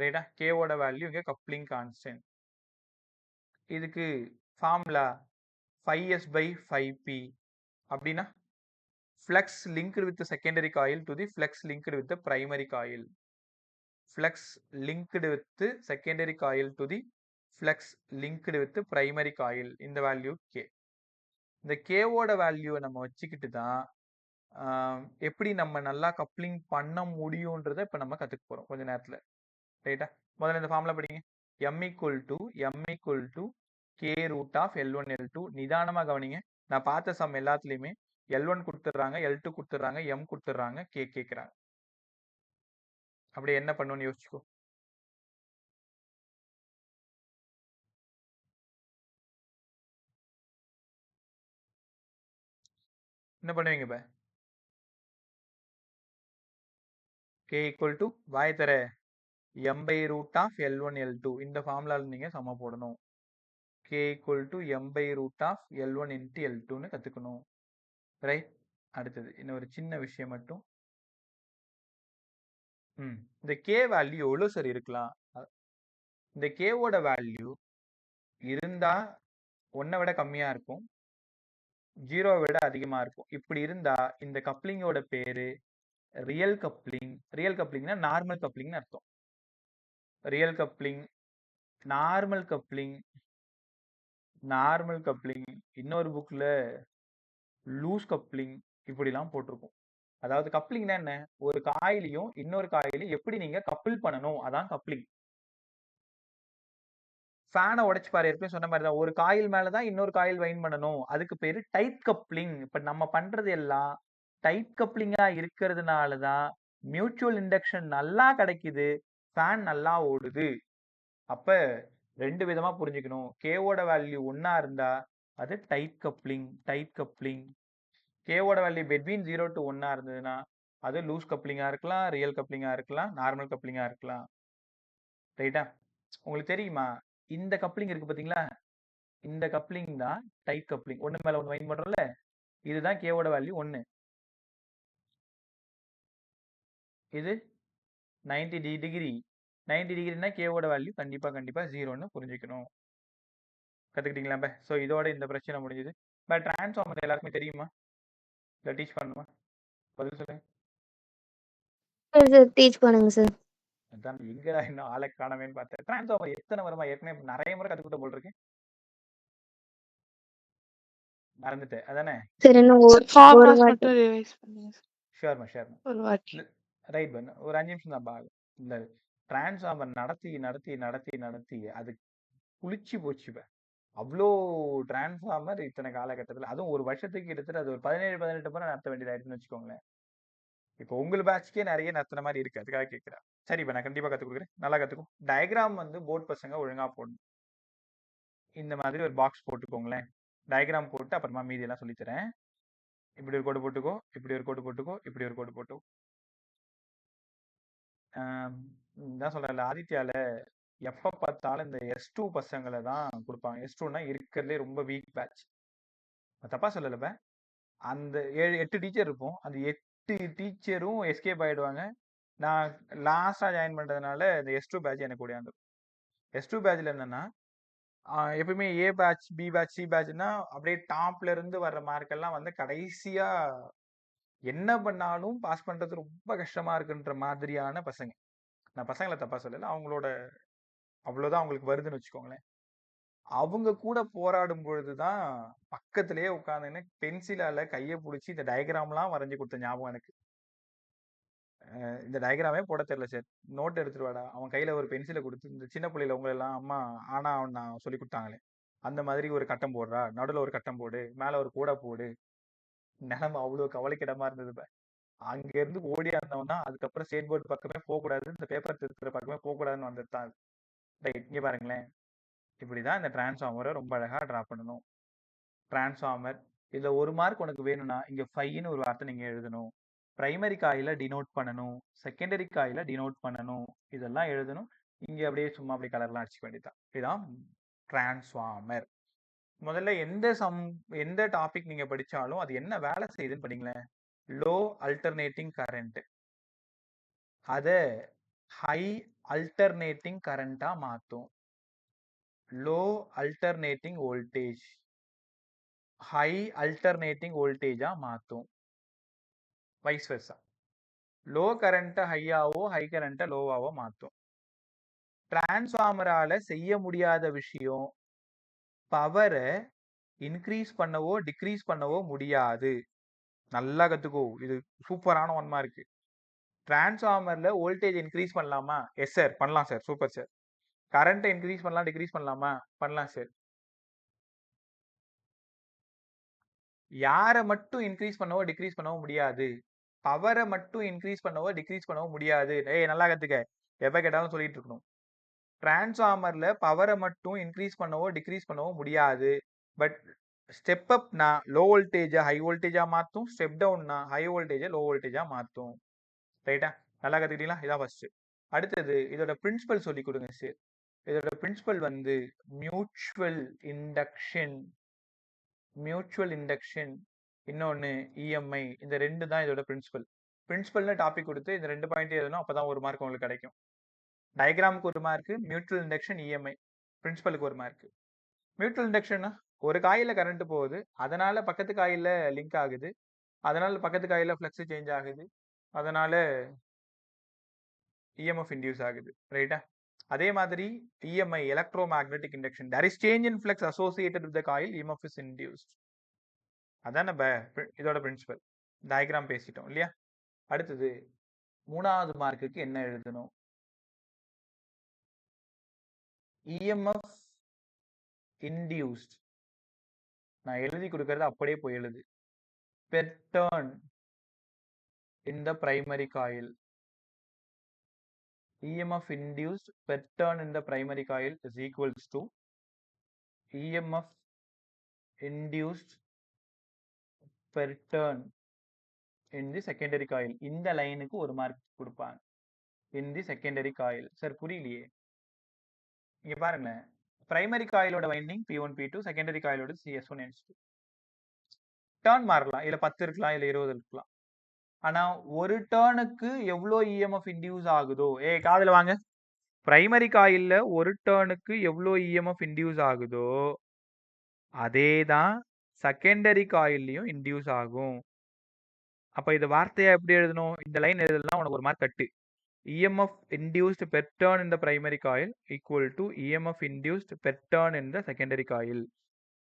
ரைட்டா? K ஓட வேல்யூ இங்க கப்ளிங் கான்ஸ்டன்ட். இதுக்கு ஃபார்முலா 5s/5p. அப்படின்னா flux linked with the secondary coil to the flux linked with the primary coil. Flux linked with the secondary coil to the flux linked with the primary coil. இந்த value K. இந்த K ஓட வேல்யூவை நம்ம வச்சுக்கிட்டு தான் எப்படி நம்ம நல்லா கப்ளிங் பண்ண முடியும்ன்றதை இப்ப நம்ம கத்துக்க போறோம் கொஞ்ச நேரத்துல. ரைட்டா? முதல்ல இந்த ஃபார்முலா படிங்க. M = K root of L1 L2. நிதானமா கவனிங்க, நான் பார்த்த சம் எல்லாத்துலயுமே L1 கொடுத்துறாங்க, L2 கொடுத்துறாங்க, M கொடுத்துறாங்க, K கேட்கிறாங்க. அப்படி என்ன பண்ணுன்னு யோசிச்சுக்கோ. என்ன பண்ணுவீங்க இப்ப? K = வாய் தர M/root of L1 L2. இந்த ஃபார்முலால நீங்க சம போடணும். K = M/root of L1 into L2ன்னு கத்துக்கணும். ரைட்? அடுத்தது இன்னொரு சின்ன விஷயம் மட்டும். இந்த K வேல்யூ எவ்வளவு சார் இருக்கலாம்? இந்த K ஓட வேல்யூ இருந்தா 1 விட கம்மியா இருக்கும், 0 விட அதிகமா இருக்கும். இப்படி இருந்தா இந்த கப்ளிங்கோட பேரு ரியல் கப்ளிங். ரியல் கப்ளிங்னா நார்மல் கப்ளிங்னு அர்த்தம். Real coupling, normal coupling, normal coupling, இன்னொரு புக்ல லூஸ் கப்ளிங் இப்படிலாம் போட்டிருக்கும். அதாவது கப்ளிங்னா என்ன? ஒரு காயிலையும் இன்னொரு காயிலையும் எப்படி நீங்க கப்பிள் பண்ணணும், அதான் கப்ளிங். ஃபேனை உடைச்சு பாரு, ஏற்கனவே சொன்ன மாதிரி தான். ஒரு காயில் மேலதான் இன்னொரு காயில் வைண்ட் பண்ணணும், அதுக்கு பேரு டைட் கப்ளிங். இப்ப நம்ம பண்றது எல்லாம் டைட் கப்ளிங்கா இருக்கிறதுனால தான் மியூச்சுவல் இண்டக்ஷன் நல்லா கிடைக்குது, ஃபேன் நல்லா ஓடுது. அப்ப ரெண்டு விதமா புரிஞ்சுக்கணும். கேவோட வேல்யூ ஒன்னா இருந்தா அது டைட் கப்ளிங். டைட் கப்ளிங் கேவோட வேல்யூ between 0 to 1 இருந்ததுன்னா அது லூஸ் கப்ளிங்கா இருக்கலாம், ரியல் கப்ளிங்கா இருக்கலாம், நார்மல் கப்ளிங்கா இருக்கலாம். ரைட்டா? உங்களுக்கு தெரியுமா, இந்த கப்ளிங் இருக்கு பாத்தீங்களா, இந்த கப்ளிங் தான் டைட் கப்ளிங். ஒண்ணு மேல ஒண்ணு வைண்ட் பண்றோம்ல, இதுதான் கேவோட வேல்யூ 1. இது 90 டிகிரி. 90 டிகிரினா கேவோட வேல்யூ கண்டிப்பா 0ன்னு புரிஞ்சுக்கணும். கத்துக்கிட்டீங்களா? ஸோ இதோட இந்த பிரச்சனை முடிஞ்சது. பட் டிரான்ஸ்ஃபார்மர் எல்லாருக்குமே தெரியுமா? இல்லை டீச் பண்ணுமா? பதில் சொல்லுங்க. சார் டீச் பண்ணுங்க சார். அதான் எங்கடா இன்னும் ஆளை காணவேன்னு பார்த்தேன். டிரான்ஸ்ஃபார்மர் எத்தனை வருமா? ஏற்கனவே நிறைய முறை கத்துக்கிட்ட போல் இருக்கு. மறந்துட்டேன் அதானே? சார் இன்னும் சார் ஒரு ஃபார்முலாஸ் வாட்டி. மட்டும் ரிவைஸ் பண்ணுங்க சார். ஷியோர்மா. ஒரு வாட்டி. ரைட் பண்ணு. ஒரு 5 நிமிஷம் தான் பாகு. இந்த டிரான்ஸ்ஃபார்மர் நடத்தி அது புளிச்சு போச்சு. அவ்வளோ டிரான்ஸ்ஃபார்மர் இத்தனை காலகட்டத்தில், அதுவும் ஒரு வருஷத்துக்கு கிட்டத்தட்ட அது ஒரு 17-18 முறை நடத்த வேண்டியதாயிடுச்சுன்னு வச்சுக்கோங்களேன். இப்போ உங்கள் பேட்ச்க்கே நிறைய நடத்துன மாதிரி இருக்கு, அதுக்காக கேட்குறேன். சரி, இப்போ நான் கண்டிப்பாக கற்றுக் கொடுக்குறேன், நல்லா கற்றுக்கும். டயக்ராம் வந்து போர்ட் பசங்க ஒழுங்காக போடணும். இந்த மாதிரி ஒரு பாக்ஸ் போட்டுக்கோங்களேன், டயக்ராம் போட்டு அப்புறமா மீதி எல்லாம் சொல்லித்தரேன். இப்படி ஒரு கோடு போட்டுக்கோ, இப்படி ஒரு கோடு போட்டுக்கோ, இப்படி ஒரு கோடு போட்டுக்கோ. தான் சொல்கிறேன்ல, ஆதித்யால எப்போ பார்த்தாலும் இந்த S2 பசங்களை தான் கொடுப்பாங்க. S2னா இருக்கிறதுலே ரொம்ப வீக் பேட்ச். தப்பா சொல்லலப்ப, அந்த 7-8 டீச்சர் இருப்போம், அந்த 8 டீச்சரும் எஸ்கேப் ஆயிடுவாங்க. நான் லாஸ்டா ஜாயின் பண்றதுனால இந்த S2 பேட்ச் எனக்கு ஓடியாந்துடும். S2 பேட்ச்ல என்னன்னா, எப்பவுமே A batch, B batch, C பேட்ச்னா அப்படியே டாப்ல இருந்து வர்ற மார்க் எல்லாம் வந்து கடைசியா என்ன பண்ணாலும் பாஸ் பண்றது ரொம்ப கஷ்டமா இருக்குன்ற மாதிரியான பசங்க. நான் பசங்களை தப்பா சொல்லல, அவங்களோட அவ்வளவுதான் அவங்களுக்கு வருதுன்னு வச்சுக்கோங்களேன். அவங்க கூட போராடும் பொழுதுதான் பக்கத்திலேயே உட்கார்ந்துன்னு பென்சிலால கையை பிடிச்சி இந்த டயக்ராம்லாம் வரைஞ்சு கொடுத்த ஞாபகம் எனக்கு. இந்த டயக்ராமே போட தெரியல சார், நோட் எடுத்துட்டு வாடா, அவன் கையில ஒரு பென்சிலை கொடுத்து, இந்த சின்ன பிள்ளைல உங்களை எல்லாம் அம்மா ஆனா அவன் நான் சொல்லி கொடுத்தாங்களே, அந்த மாதிரி ஒரு கட்டம் போடுறா, நடுவில் ஒரு கட்டம் போடு, மேல ஒரு கூடை போடு. நிலைமை அவ்வளவு கவலைக்கிடமா இருந்தது. அங்க இருந்து ஓடி ஆனவனா அதுக்கப்புறம் ஸ்டேட் போர்டு பக்கமே போகக்கூடாது, இந்த பேப்பர் திருத்துற பக்கமே போகக்கூடாதுன்னு வந்துட்டான். ரைட், இங்க பாருங்களேன், இப்படிதான் இந்த டிரான்ஸ்ஃபார்மரை ரொம்ப அழகா டிரா பண்ணணும். டிரான்ஸ்ஃபார்மர் இதுல 1 மார்க் உனக்கு வேணும்னா இங்க 5ன்னு ஒரு வார்த்தை நீங்க எழுதணும். பிரைமரி காயில டினோட் பண்ணணும், செகண்டரி காயில டினோட் பண்ணணும், இதெல்லாம் எழுதணும். இங்க அப்படியே சும்மா அப்படியே கலர்லாம் அடிச்சுக்க வேண்டியதுதான். இதுதான் டிரான்ஸ்ஃபார்மர். முதல்ல எந்த டாபிக் நீங்க படிச்சாலும் அது என்ன வேலை செய்யுதுன்னு படிங்களேன். லோ அல்டர்னேட்டிங் கரண்ட் அத ஹை அல்டர்னேட்டிங் கரண்டா மாத்தும். Low alternating voltage high alternating வோல்டேஜா மாத்தும். வைஸ் வெர்சா, லோ கரண்ட்டை ஹையாவோ ஹை கரண்ட்டை லோவாவோ மாத்தும். டிரான்ஸ்ஃபார்மரால செய்ய முடியாத விஷயம் பவரை இன்க்ரீஸ் பண்ணவோ டிக்ரீஸ் பண்ணவோ முடியாது. நல்லா கத்துக்கோ, இது சூப்பரான 1 மார்க். டிரான்ஸ்ஃபார்மர்ல வோல்டேஜ் இன்க்ரீஸ் பண்ணலாமா? எஸ் சார், பண்ணலாம் சார், சூப்பர் சார். கரண்ட்டை இன்க்ரீஸ் பண்ணலாம், டிக்ரீஸ் பண்ணலாமா? பண்ணலாம் சார். யாரை மட்டும் இன்க்ரீஸ் பண்ணவோ டிக்ரீஸ் பண்ணவோ முடியாது? பவரை மட்டும் இன்க்ரீஸ் பண்ணவோ டிக்ரீஸ் பண்ணவோ முடியாது. நல்லா கத்துக்க, எப்ப கேட்டாலும் சொல்லிட்டு இருக்கணும். டிரான்ஸ்ஃபார்மர்ல பவரை மட்டும் இன்க்ரீஸ் பண்ணவோ டிக்ரீஸ் பண்ணவோ முடியாது. பட் ஸ்டெப் அப்னா லோ வோல்டேஜா ஹை வோல்டேஜா மாத்தும், ஸ்டெப் டவுன்னா ஹை வோல்டேஜா லோ வோல்டேஜா மாத்தும். ரைட்டா? நல்லா கத்துக்கிட்டீங்களா? இதான் ஃபர்ஸ்ட். அடுத்தது இதோட பிரின்சிபல் சொல்லி கொடுங்க சார். இதோட பிரின்சிபல் வந்து மியூச்சுவல் இண்டக்ஷன். மியூச்சுவல் இண்டக்ஷன், இன்னொன்னு இஎம்ஐ. இந்த 2 தான் இதோட பிரின்சிபல். பிரின்சிபல்னு டாபிக் கொடுத்து இந்த 2 பாயிண்ட் எழுதணும், அப்பதான் 1 மார்க் உங்களுக்கு கிடைக்கும். டயக்ராமுக்கு 1 மார்க், மியூச்சுவல் இண்டக்ஷன் இஎம்ஐ, பிரின்சிபலுக்கு 1 மார்க். மியூச்சுவல் இண்டக்ஷன்னா ஒரு காயில கரண்ட் போகுது, அதனால பக்கத்து காயில லிங்க் ஆகுது, அதனால பக்கத்து காயில ஃப்ளக்ஸ் சேஞ்ச் ஆகுது, அதனால இஎம்எஃப் இன்டியூஸ் ஆகுது. ரைட்டா? அதே மாதிரி EMI electromagnetic induction, there is change in flux associated with the coil, EMF is induced. அதான் நம்ம இதோட பிரின்சிபல். டயக்ராம் பேசிட்டோம் இல்லையா? அடுத்தது 3வது மார்க்குக்கு என்ன எழுதணும்? EMF induced. நான் எழுதி கொடுக்கறது அப்படியே போய் எழுது. Per turn in the primary coil. EMF induced per turn in the primary coil is equals to EMF induced per turn in the secondary coil. இந்த லைனுக்கு ஒரு மார்க் கொடுப்பாங்க. In the secondary coil. Sir புரியலையே. இங்க பாருங்களேன். Primary காயிலோட winding P1 P2, secondary காயிலோட CS1 CS2. Turn மாறலாம். இதுல 10 இருக்கலாம், இல்ல 20 இருக்கலாம். ஆனா ஒரு டர்னுக்கு எவ்வளோ EMF இன்டியூஸ் ஆகுதோ, காதுல வாங்க. பிரைமரி காயில்ல ஒரு டர்னுக்கு எவ்வளோ EMF இன்டியூஸ் ஆகுதோ அதே தான் செகண்டரி காயில்லையும் இன்டியூஸ் ஆகும். அப்ப இது வார்த்தையா எப்படி எழுதணும்? இந்த லைன் எழுதலாம், உனக்கு ஒரு mark cut. EMF induced per turn in the primary coil equal to EMF induced per turn in the secondary coil.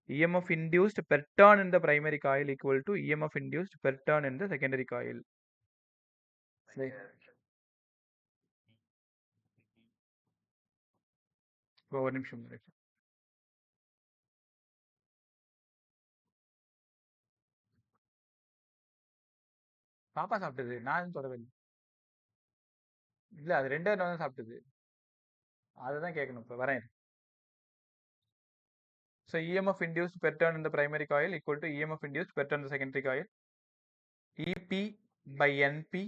EMF induced per turn in the primary coil equal to EMF induced per turn in the secondary coil. ஒரு நிமிஷம். பாப்பா சாப்பிட்டது, நான் தொடவே இல்லை. இல்ல அது 2வது தான் சாப்பிட்டது. அதுதான் கேட்கணும். இப்ப வரேன். So EMF induced per turn in the primary coil equal to EMF induced per turn in the secondary coil. EP by NP,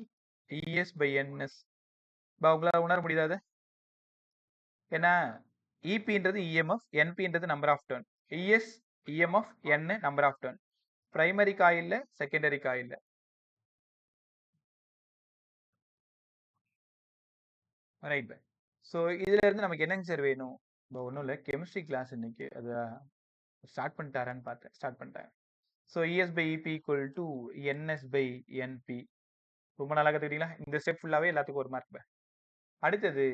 ES by NS. உங்களால உணர முடியாத? ஏன்னா EPன்றது EMF, NPன்றது number of turn, ES EMF, N number of turn. Primary காயில்ல, secondary காயில்ல. Right by. So இதுல இருந்து நமக்கு என்னங்க சார் வேணும்? இப்போ ஒன்றும் இல்லை, கெமிஸ்ட்ரி கிளாஸ் இன்னைக்கு அதை ஸ்டார்ட் பண்ணிட்டாரான்னு பார்த்தேன். ஸ்டார்ட் பண்ணிட்டேன். So ES by EP equal to NS by NP. ரொம்ப நல்லா கற்றுக்கிட்டீங்களா? இந்த ஸ்டெப் ஃபுல்லாகவே எல்லாத்துக்கும் ஒரு மார்க். அடுத்தது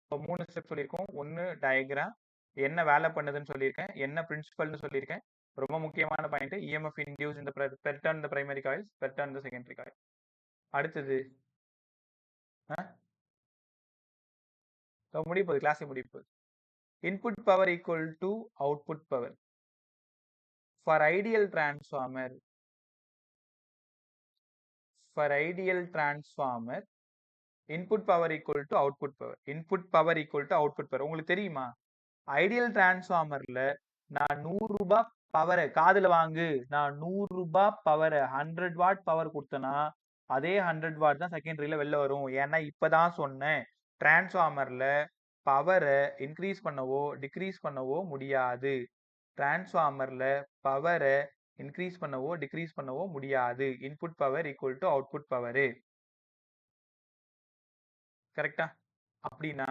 இப்போ 3 ஸ்டெப் சொல்லியிருக்கோம். ஒன்று டயக்ராம், என்ன வேலை பண்ணுதுன்னு சொல்லியிருக்கேன், என்ன பிரின்சிபல்னு சொல்லியிருக்கேன். ரொம்ப முக்கியமான point, EMF induced in the per turn the primary coils, per turn the secondary coil. அடுத்தது முடிய போகுது, கிளாஸ் முடிய போகுது. Input power equal to output power. For ideal transformer, input power equal to output power. Input power equal to output power. உங்களுக்கு தெரியுமா, ideal டிரான்ஸ்ஃபார்மர்ல நான் 100 ரூபாய் பவரை, காதுல வாங்கு, நான் 100 ரூபாய் பவரை 100 வாட் பவர் கொடுத்தனா அதே 100 வாட் தான் செகண்டரியில வெளில வரும். ஏன்னா இப்பதான் சொன்னேன், டிரான்ஸ்ஃபார்மர்ல பவரை இன்க்ரீஸ் பண்ணவோ டிக்ரீஸ் பண்ணவோ முடியாது. டிரான்ஸ்ஃபார்மர்ல பவரை இன்க்ரீஸ் பண்ணவோ டிக்ரீஸ் பண்ணவோ முடியாது. Input power equal to output power. கரெக்டா? அப்படின்னா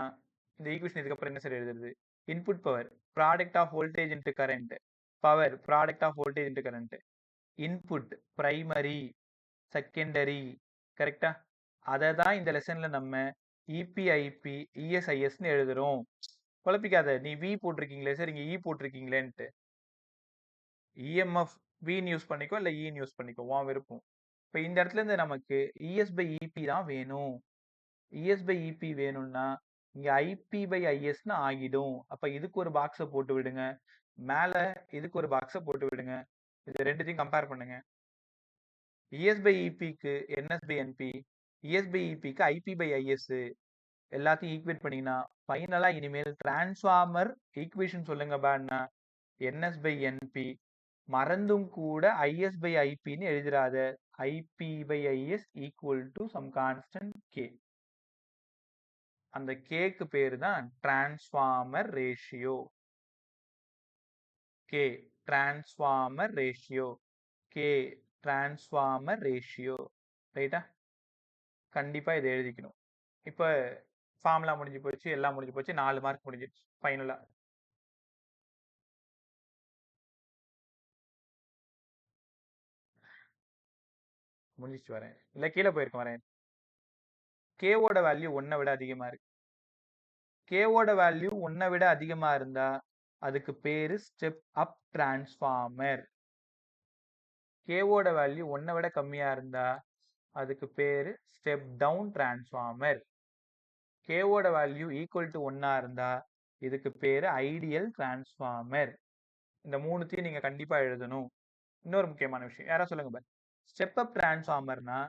இந்த ஈக்குவேஷன் இதுக்கப்புறம் என்ன சார் எழுதுறது? Input power product of voltage into current, power product of voltage into current. Input primary, secondary. கரெக்டா? அதை தான் இந்த லெசன்ல நம்ம இபிஐபி இஎஸ்ஐஎஸ்ன்னு எழுதுறோம். குழப்பிக்காத, நீ வி போட்டிருக்கீங்களே சார், இங்க இ போட்டிருக்கீங்களேன்ட்டு. இஎம்எஃப் வின்னு யூஸ் பண்ணிக்கோ, இல்லை இன்னு யூஸ் பண்ணிக்கோ, உன் விருப்பம். இப்போ இந்த இடத்துல இருந்து நமக்கு இஎஸ் பை இபி தான் வேணும். இஎஸ் பை இபி வேணும்னா இங்க ஐபி பை ஐஎஸ்னு ஆகிடும். அப்ப இதுக்கு ஒரு பாக்ஸை போட்டு விடுங்க, மேல இதுக்கு ஒரு பாக்ஸை போட்டு விடுங்க. இது ரெண்டுத்தையும் கம்பேர் பண்ணுங்க. இஎஸ் பை இபிக்கு NS by NP, ES by இபிக்கு ஐபி பை ஐஎஸ், எல்லாத்தையும் ஈக்குவேட் பண்ணீங்கன்னா ஃபைனலா இனிமேல் டிரான்ஸ்ஃபார்மர் ஈக்குவேஷன் சொல்லுங்க பான்னா என்எஸ் பை என்பி. மறந்தும் கூட ஐஎஸ் பை ஐபின்னு எழுதிடாத. IP by IS equal to some constant K. அந்த கேக்கு பேரு தான் transformer ratio. K transformer ratio, K transformer ratio. ரைட்டா? கண்டிப்பா இதை எழுதிக்கணும். இப்ப ஃபார்முலா முடிஞ்சு போச்சு, எல்லாம் முடிஞ்சு போச்சு, 4 மார்க் முடிஞ்சிருச்சு ஃபைனலா. முடிஞ்சிச்சு. வரேன், இல்ல கீழே போயிருக்கேன். வரேன். கேவோட வேல்யூ 1 விட அதிகமா இருக்கு. கேவோட வேல்யூ 1 விட அதிகமா இருந்தா அதுக்கு பேரு ஸ்டெப் அப் டிரான்ஸ்ஃபார்மர். கேவோட வேல்யூ 1 விட கம்மியா இருந்தா அதுக்கு பேரு ஸ்டெப் டவுன் டிரான்ஸ்ஃபார்மர். கேவோட வேல்யூ ஈக்குவல் டு 1 இருந்தா இதுக்கு பேரு ஐடியல் டிரான்ஸ்ஃபார்மர். இந்த மூணுத்தையும் நீங்க கண்டிப்பா எழுதணும். இன்னொரு முக்கியமான விஷயம், யாரா சொல்லுங்க பாரு. ஸ்டெப் அப் டிரான்ஸ்ஃபார்மர்னா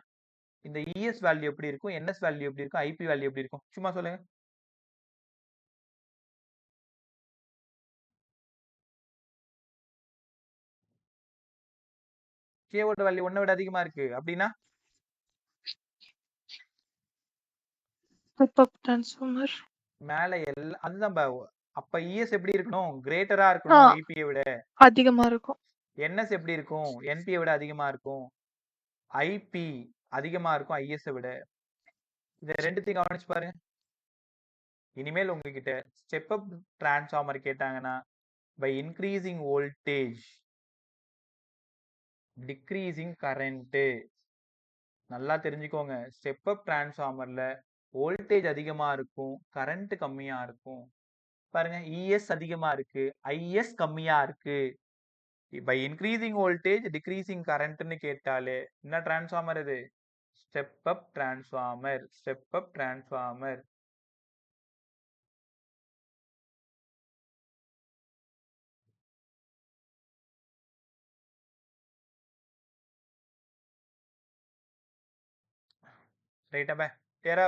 இந்த இஎஸ் வேல்யூ எப்படி இருக்கும், என்எஸ் வேல்யூ எப்படி இருக்கும், ஐபி வேல்யூ எப்படி இருக்கும், சும்மா சொல்லுங்க. கேவோட வேல்யூ 1 விட அதிகமா இருக்கு அப்படின்னா ஸ்டெப் அப் டிரான்ஸ்ஃபார்மர் மேல எல்லாம் அதுதான் அப்ப இஎஸ் எப்படி இருக்கணும், கிரேட்டரா இருக்கணும் ஐபியை விட. அதிகமா இருக்கும். என்எஸ் எப்படி இருக்கும், என்பியை விட அதிகமா இருக்கும். ஐபி அதிகமா இருக்கும் ஐஎஸ் விட. இத ரெண்டுத்தையும் கவனிச்சு பாருங்க. இனிமேல் உங்ககிட்ட ஸ்டெப் அப் டிரான்ஸ்ஃபார்மர் கேட்டாங்கன்னா by increasing voltage decreasing current. நல்லா தெரிஞ்சுக்கோங்க, ஸ்டெப் அப் டிரான்ஸ்ஃபார்மர்ல வோல்டேஜ் அதிகமா இருக்கும், கரண்ட் கம்மியா இருக்கும். பாருங்க, இஎஸ் அதிகமா இருக்கு, ஐஎஸ் கம்மியா இருக்கு. பை இன்க்ரீசிங் வோல்டேஜ் டிக்ரீசிங் கரண்ட்னு கேட்டாலே என்ன டிரான்ஸ்ஃபார்மர் இது? Step up transformer. Step up transformer. ரைட்டா பே? யாரா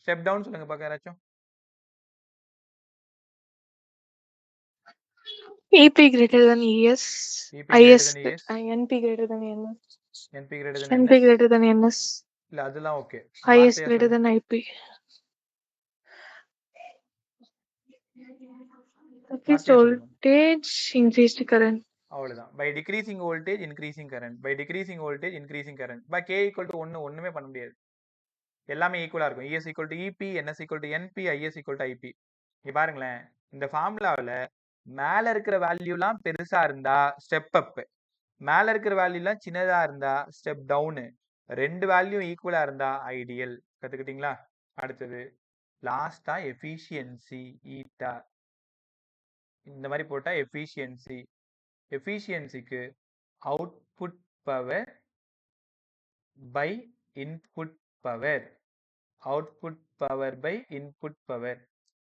ஸ்டெப் டவுன் சொல்லுங்க பாக்க யாராச்சும். EP greater than ES. EP greater IS. than ES. NP greater than NS. NP greater than NP NS. greater than NS. இல்ல அதெல்லாம் okay. IS greater than IP. Increased voltage, increased current. அவ்வளவுதான். By decreasing voltage increasing current. By decreasing voltage increasing current. By K equal to 1 ஒண்ணுமே பண்ண முடியாது. எல்லாமே ஈக்குவலா இருக்கும். ES equal to EP, NS equal to NP, IS equal to IP. இங்க பாருங்களேன், இந்த ஃபார்முலாவில் மேல இருக்கிற வேல்யூலாம் பெருசா இருந்தா ஸ்டெப் அப், மேல இருக்கிற வேல்யூலாம் சின்னதா இருந்தா ஸ்டெப் டவுனு, ரெண்டு வேல்யூ ஈக்குவலா இருந்தா ஐடியல். கத்துக்கிட்டீங்களா? அடுத்தது லாஸ்டா எஃபிஷியன்சி ஈட்டா. இந்த மாதிரி போட்டா எஃபிஷியன்சி. எஃபிஷியன்சிக்கு output power by input power. Output power by input power.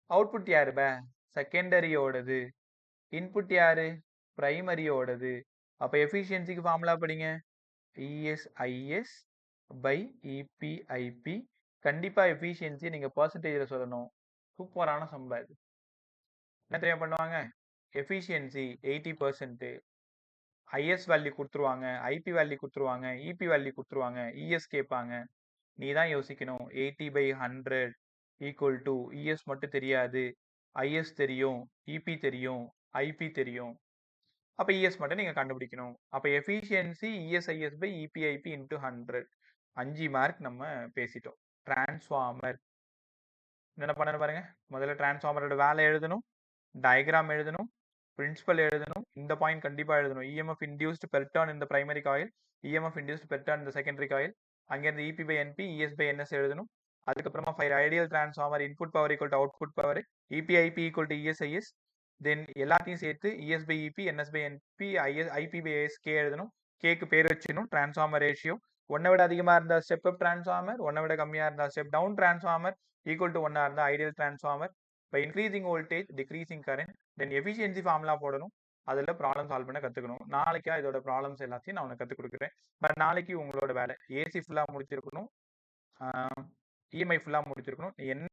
Output யாரு பே? செகண்டரியோடது. இன்புட் யாரு? பிரைமரியோடது. அப்ப எஃபிஷியன்சிக்கு ஃபார்முலா படிங்க. ESIS by EPIP. கண்டிப்பா எஃபிஷியன்சி நீங்க பர்சன்டேஜ்ல சொல்லணும். சூப்பரான சம்பா இது. என்ன தெரியும் பண்ணுவாங்க? எஃபிஷியன்சி 80%, IS வேல்யூ கொடுத்துருவாங்க, IP வேல்யூ கொடுத்துருவாங்க, EP வேல்யூ கொடுத்துருவாங்க, ES கேட்பாங்க. நீ தான் யோசிக்கணும். 80/100 ஈக்குவல் டு ES மட்டும் தெரியாது, IS தெரியும், EP தெரியும், IP தெரியும். அப்ப ES மட்டும் நீங்க கண்டுபிடிக்கணும். அப்ப efficiency ESIS by EPIP into 100. 5 mark நம்ம பேசிட்டோம். டிரான்ஸ்ஃபார்மர் என்ன பண்ணணும் பாருங்க. முதல்ல டிரான்ஸ்ஃபார்மரோட வேலை எழுதணும், டயக்ராம் எழுதணும், பிரின்சிபல் எழுதணும். இந்த பாயிண்ட் கண்டிப்பா எழுதணும். EMF induced per turn in the primary coil, EMF induced per turn in the secondary coil. அங்கிருந்து EP by NP, ES by NS எழுதணும். அதுக்கப்புறமா for ideal transformer input power equal to output power, EPIP equal to ESIS. தென் எல்லாத்தையும் சேர்த்து ES by EP, NS by NP, IP by IS K எழுதணும். Kக்கு பேர் வச்சிடணும். Transformer ratio 1 விட அதிகமா இருந்தா ஸ்டெப் அப் டிரான்ஸ்ஃபார்மர், 1 விட கம்மியா இருந்தா step down transformer, equal to 1 இருந்தா ideal transformer. By increasing voltage decreasing current. Then efficiency formula போடணும். அதில் ப்ராப்ளம் சால்வ் பண்ண கற்றுக்கணும். நாளைக்கா இதோட ப்ராப்ளம்ஸ் எல்லாத்தையும் நான் உனக்கு கற்றுக் கொடுக்குறேன். பட் நாளைக்கு உங்களோட வேலை ஏசி ஃபுல்லாக முடிச்சிருக்கணும், EMI ஃபுல்லாக முடிச்சிருக்கணும். என்ன